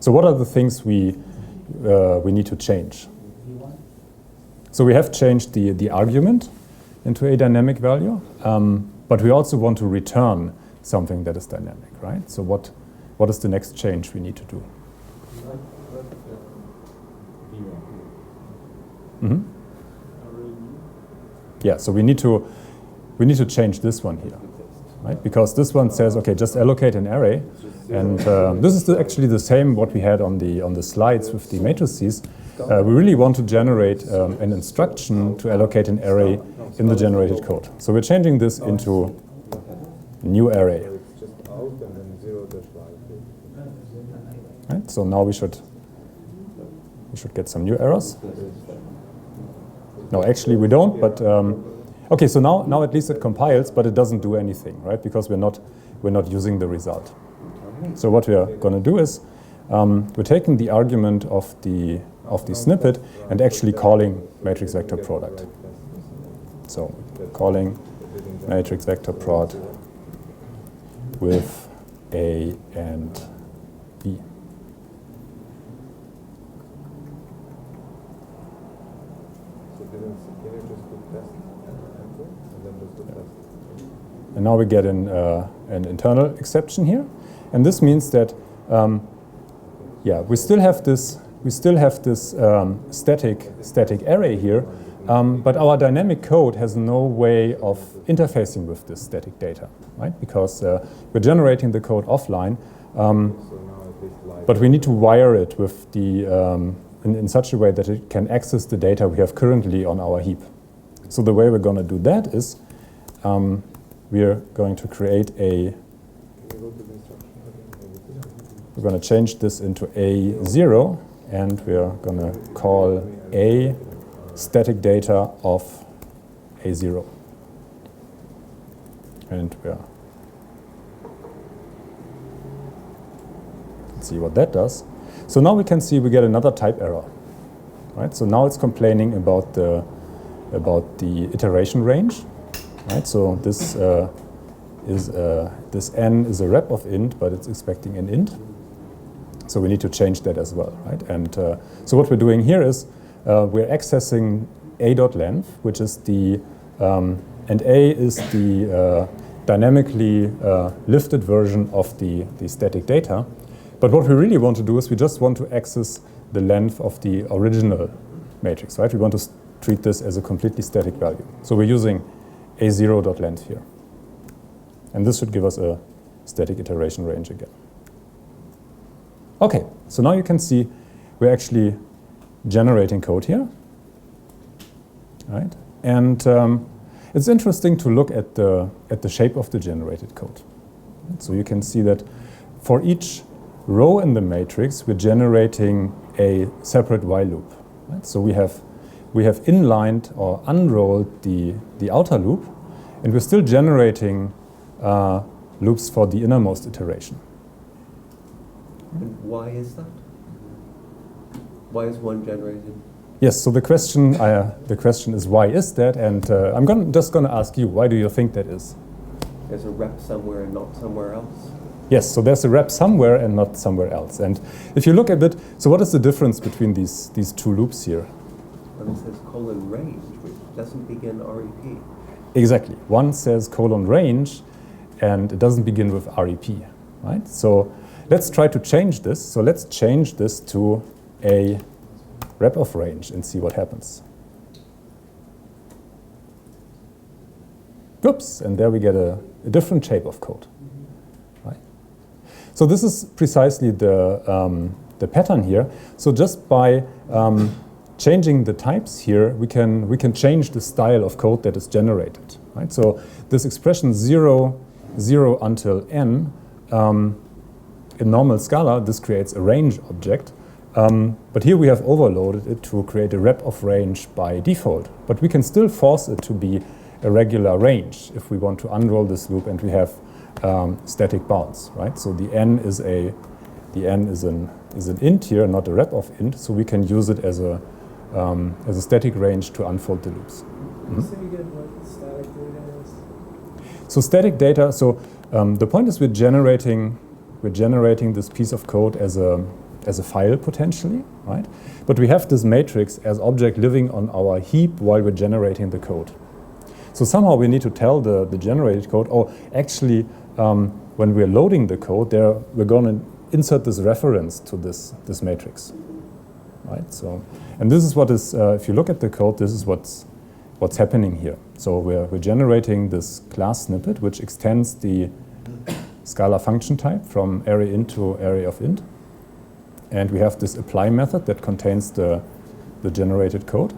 So what are the things we need to change? So we have changed the argument into a dynamic value, but we also want to return something that is dynamic, right? So what is the next change we need to do? Mm-hmm. Yeah, so we need to change this one here, right? Because this one says, okay, just allocate an array, and this is actually the same what we had on the slides with the matrices. We really want to generate an instruction to allocate an array in the generated code. So we're changing this into a new array. It's just out and then 0-live. Right? So now we should get some new errors. No, actually we don't, but okay, so now at least it compiles, but it doesn't do anything, right? Because we're not using the result. So what we are going to do is we're taking the argument of the snippet and actually calling matrix vector product. So calling matrix vector prod with A and B. And now we get an internal exception here, and this means that yeah, we still have this static array here, but our dynamic code has no way of interfacing with this static data, right? Because we're generating the code offline, but we need to wire it with the in such a way that it can access the data we have currently on our heap. So the way we're going to do that is we're going to create we're going to change this into A0, and we're going to call A static data of A0. And let's see what that does. So now we can see we get another type error, right? So now it's complaining about the iteration range, right? So this this n is a rep of int, but it's expecting an int. So we need to change that as well, right? And so what we're doing here is we're accessing a.length, which is the and a is the dynamically lifted version of the static data. But what we really want to do is we just want to access the length of the original matrix, right? We want to treat this as a completely static value. So we're using a0.length here. And this should give us a static iteration range again. Okay, so now you can see we're actually generating code here, right? And it's interesting to look at the shape of the generated code. So you can see that for each row in the matrix, we're generating a separate while loop. Right? So we have inlined or unrolled the outer loop, and we're still generating loops for the innermost iteration. And why is that? Why is one generated? Yes, so the question is why is that? And I'm just going to ask you, why do you think that is? There's a rep somewhere and not somewhere else? Yes, so there's a rep somewhere and not somewhere else. And if you look a bit, so what is the difference between these two loops here? One says colon range, which doesn't begin REP. Exactly. One says colon range, and it doesn't begin with REP, right? So let's try to change this. So let's change this to a rep of range and see what happens. Oops, and there we get a different shape of code. Right? So this is precisely the pattern here. So just by changing the types here, we can change the style of code that is generated. Right? So this expression 0 until n, in normal Scala, this creates a range object. But here we have overloaded it to create a rep of range by default. But we can still force it to be a regular range if we want to unroll this loop and we have static bounds, right? So the n is an int here, not a rep of int. So we can use it as a static range to unfold the loops. Can you say again what static data is? So static data. So the point is we're generating this piece of code as a file potentially, right? But we have this matrix as object living on our heap while we're generating the code. So somehow we need to tell the generated code, oh, actually, when we're loading the code, we're going to insert this reference to this matrix, right? So, and this is what is, if you look at the code, this is what's happening here. So we're generating this class snippet, which extends the Scala function type from array_int to array_of_int. And we have this apply method that contains the generated code.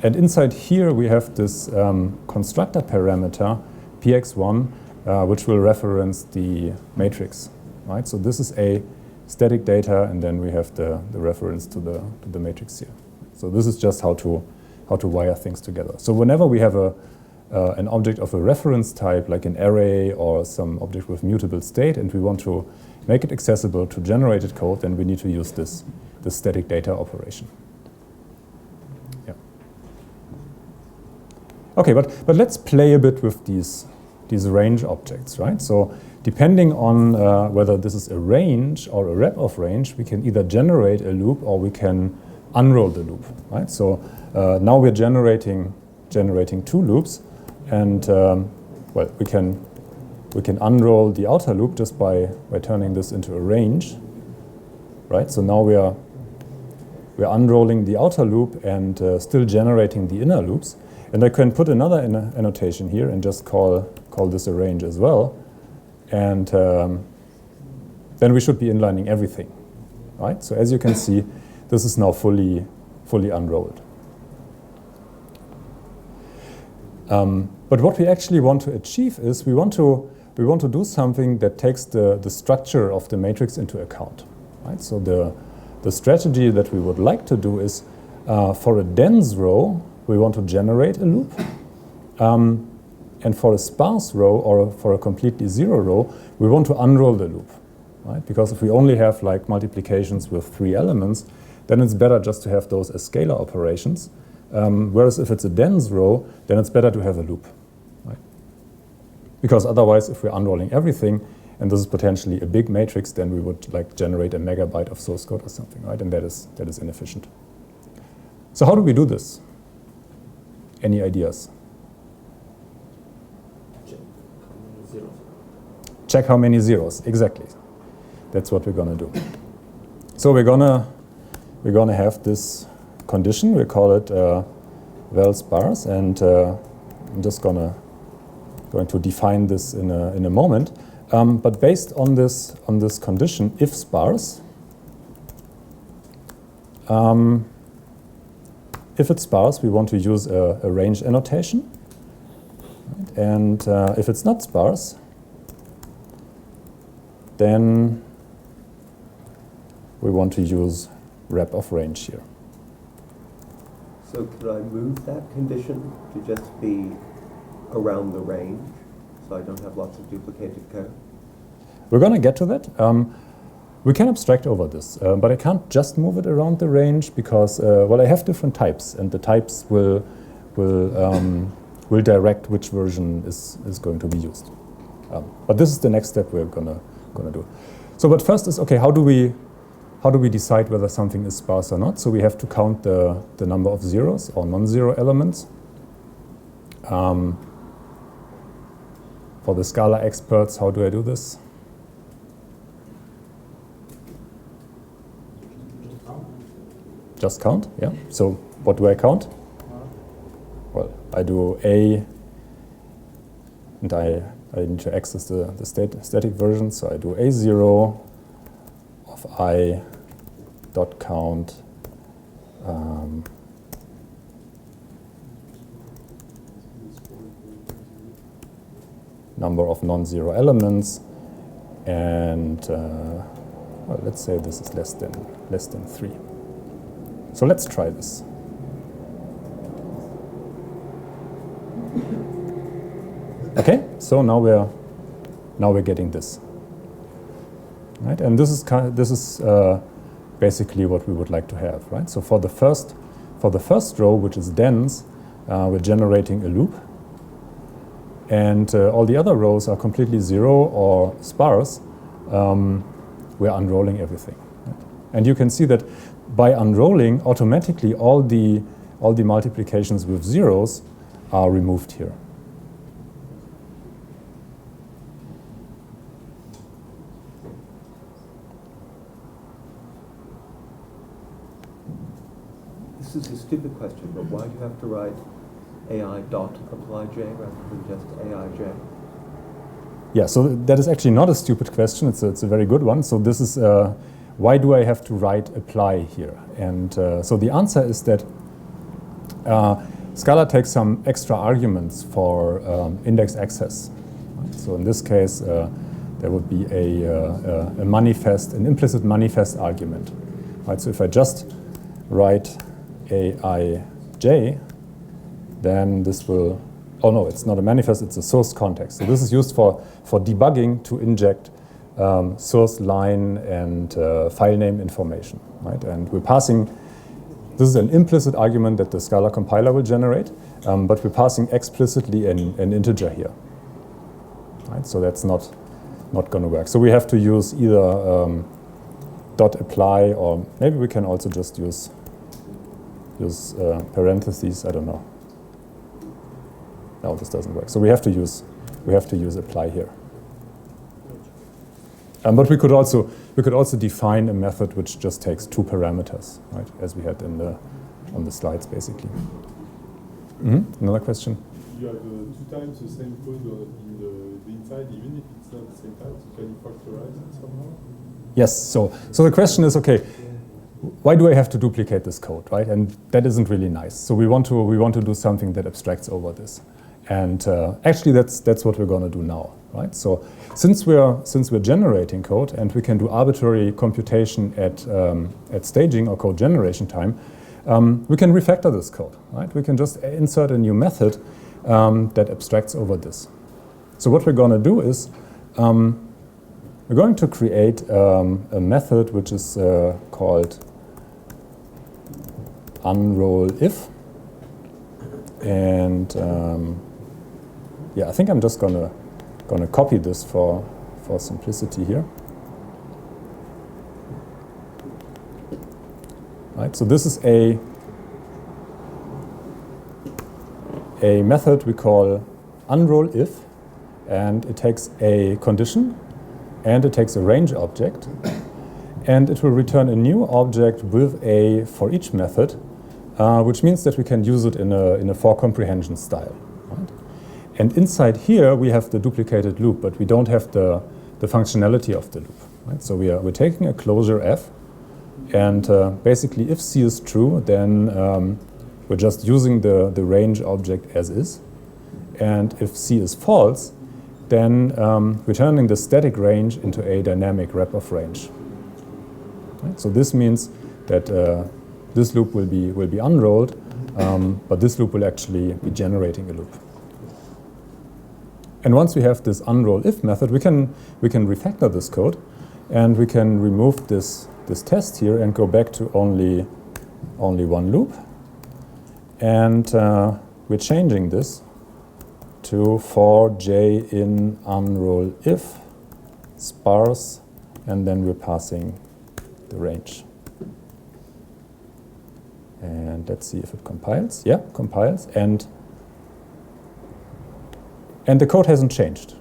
And inside here, we have this constructor parameter, px1, which will reference the matrix, right? So this is a static data, and then we have the reference to the matrix here. So this is just how to wire things together. So whenever we have an object of a reference type, like an array or some object with mutable state, and we want to make it accessible to generated code, then we need to use this static data operation. Yeah. Okay, but let's play a bit with these range objects, right? So depending on whether this is a range or a rep of range, we can either generate a loop or we can unroll the loop, right? So now we're generating two loops, and well, we can unroll the outer loop just by turning this into a range, right? So now we're unrolling the outer loop and still generating the inner loops. And I can put another annotation here and just call this a range as well. And then we should be inlining everything, right? So as you can see, this is now fully unrolled. But what we actually want to achieve is we want to do something that takes the structure of the matrix into account, right? So the strategy that we would like to do is for a dense row, we want to generate a loop. And for a sparse row or for a completely zero row, we want to unroll the loop, right? Because if we only have like multiplications with 3 elements, then it's better just to have those as scalar operations. Whereas if it's a dense row, then it's better to have a loop, right? Because otherwise, if we're unrolling everything, and this is potentially a big matrix, then we would like generate a megabyte of source code or something, right? And that is inefficient. So how do we do this? Any ideas? Check how many zeros. Exactly. That's what we're going to do. So we're gonna have this condition. We call it val sparse, and I'm just going to define this in a moment. But based on this condition, if sparse, if it's sparse, we want to use a range annotation. Right? And if it's not sparse, then we want to use rep of range here. So could I move that condition to just be around the range, so I don't have lots of duplicated code? We're going to get to that. We can abstract over this, but I can't just move it around the range because, well, I have different types, and the types will direct which version is going to be used. But this is the next step we're gonna do. So, but first is, okay, how do we decide whether something is sparse or not? So we have to count the number of zeros or non-zero elements. For the Scala experts, how do I do this? Just count, yeah. So what do I count? Well, I do A, and I need to access the static version, so I do A0 of I dot count number of non-zero elements, and well, let's say this is less than 3. So let's try this. Okay, so now we're getting this, right? And this is basically what we would like to have, right? So for the first row, which is dense, we're generating a loop, and all the other rows are completely zero or sparse. We're unrolling everything, right? And you can see that by unrolling, automatically all the multiplications with zeros are removed here. This is a stupid question, but why do you have to write AI dot apply J rather than just AIJ? Yeah, so that is actually not a stupid question. It's a very good one. So this is why do I have to write apply here? And so the answer is that Scala takes some extra arguments for index access. Right? So in this case, there would be a manifest, an implicit manifest argument. Right? So if I just write AIJ, then this will, oh no, it's not a manifest, it's a source context. So this is used for debugging to inject source line and file name information, right? And we're passing, this is an implicit argument that the Scala compiler will generate, but we're passing explicitly an integer here, right? So that's not going to work. So we have to use either dot apply, or maybe we can also just use parentheses. I don't know. No, this doesn't work. So we have to use apply here. But we could also define a method which just takes 2 parameters, right, as we had on the slides, basically. Another question? You have 2 times the same code in the inside, even if it's not the same type. So can you factorize it somehow? Yes. So the question is, okay, why do I have to duplicate this code, right? And that isn't really nice. So we want to do something that abstracts over this. And actually, that's what we're going to do now, right? So since we're generating code and we can do arbitrary computation at staging or code generation time, we can refactor this code, right? We can just insert a new method that abstracts over this. So what we're going to do is we're going to create a method which is called unrollIf, and yeah, I think I'm just gonna copy this for simplicity here. Right. So this is a method we call unrollIf, and it takes a condition and it takes a range object, and it will return a new object with a for each method, which means that we can use it in a for comprehension style. Right? And inside here we have the duplicated loop, but we don't have the functionality of the loop. Right? So we're taking a closure f, and basically if C is true, then we're just using the range object as is, and if C is false, then we're turning the static range into a dynamic rep of range. Right? So this means that this loop will be unrolled, but this loop will actually be generating a loop. And once we have this unroll if method, we can refactor this code, and we can remove this test here and go back to only one loop. And we're changing this to for j in unroll if sparse, and then we're passing the range. And let's see if it compiles. Yeah, compiles. And the code hasn't changed,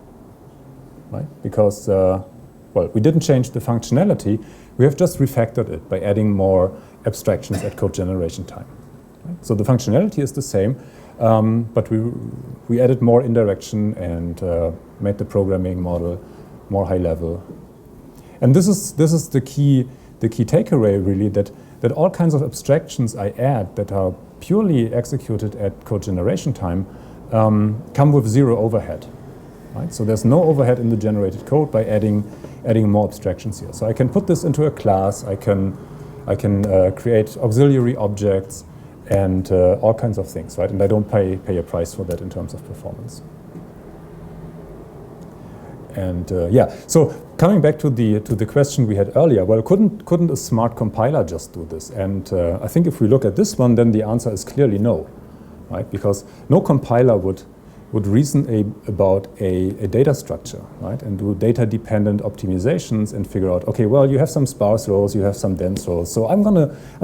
right? Because, well, we didn't change the functionality. We have just refactored it by adding more abstractions at code generation time. Right? So the functionality is the same, but we added more indirection and made the programming model more high level. And this is the key takeaway, really, that all kinds of abstractions I add that are purely executed at code generation time come with zero overhead. Right? So there's no overhead in the generated code by adding more abstractions here. So I can put this into a class. I can create auxiliary objects and all kinds of things, right? And I don't pay a price for that in terms of performance. And yeah, so coming back to the question we had earlier, well, couldn't a smart compiler just do this? And I think if we look at this one, then the answer is clearly no, right? Because no compiler would reason about a data structure, right? And do data-dependent optimizations and figure out, okay, well, you have some sparse rows, you have some dense rows, so I'm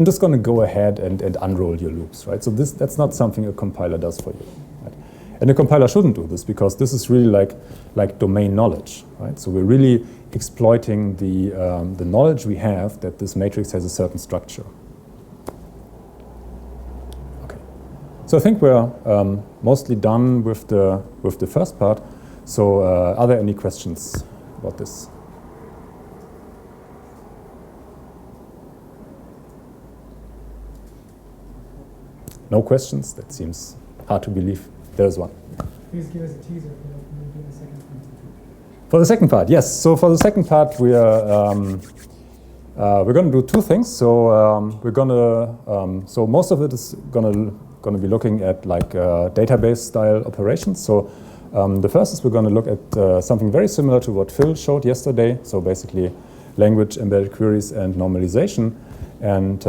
just gonna go ahead and unroll your loops, right? So that's not something a compiler does for you, right? And a compiler shouldn't do this because this is really like domain knowledge, right? So we're really exploiting the knowledge we have that this matrix has a certain structure. So I think we're mostly done with the first part. So are there any questions about this? No questions? That seems hard to believe. There's one. Please give us a teaser for what we'll do in the second part. For the second part, yes. So for the second part, we're going to do two things. So we're going to so most of it is going to be looking at like database style operations. So the first is we're going to look at something very similar to what Phil showed yesterday. So basically language embedded queries and normalization. And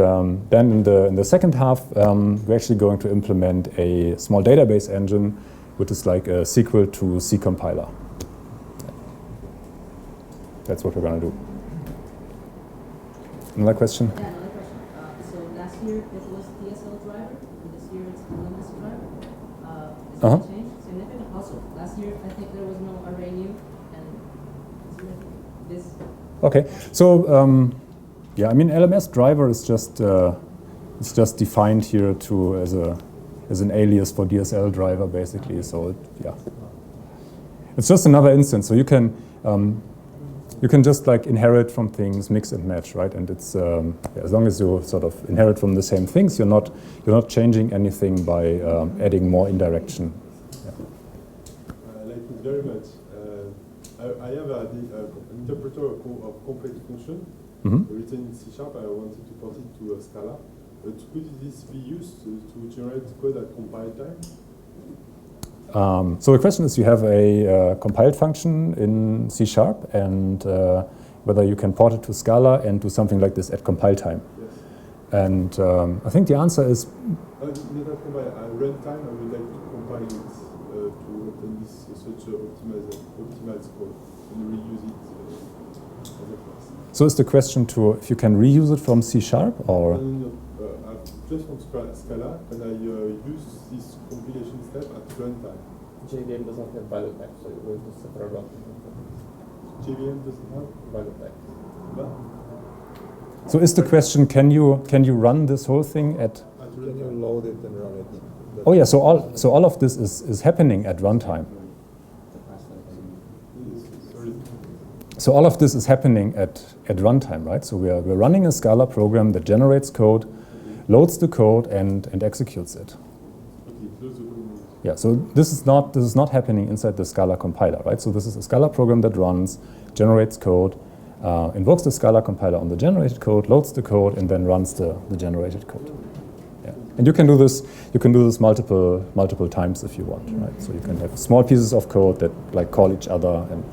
then in the second half, we're actually going to implement a small database engine, which is like a sequel to C compiler. That's what we're going to do. Another question? Yeah, another question. So last year it was DSL driver, and this year it's LMS driver. Is that a change? Significant? Also, last year I think there was no array new, and this. Okay, so yeah, I mean LMS driver is just it's just defined here to as an alias for DSL driver basically. So yeah, it's just another instance. So you can just like inherit from things, mix and match, right? And it's yeah, as long as you sort of inherit from the same things, you're not changing anything by adding more indirection. Yeah. I like it very much. I have an interpreter of complete function written in C#. I wanted to port it to Scala. But could this be used to generate code at compile time? So the question is, you have a compiled function in C# and whether you can port it to Scala and do something like this at compile time. Yes. And I think the answer is... not at compile, at runtime I would like to compile it to obtain this such optimized code and reuse it as a class. So is the question if you can reuse it from C# or? No. Just from Scala, can I use this compilation step at runtime? JVM does not have value type, so you will use separate runtime. JVM doesn't have value type. But so is the question, can you run this whole thing at? Can you load it and run it? Oh yeah, so all of this is happening at runtime. So all of this is happening at runtime, right? So we're running a Scala program that generates code, loads the code and executes it. Yeah, so this is not happening inside the Scala compiler, right? So this is a Scala program that runs, generates code, invokes the Scala compiler on the generated code, loads the code, and then runs the generated code. Yeah. And you can do this. You can do this multiple times if you want, right? So you can have small pieces of code that like call each other and.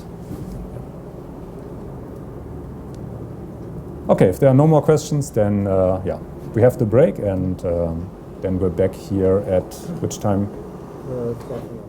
Okay, if there are no more questions, then yeah, we have the break, and then we're back here at which time? 12.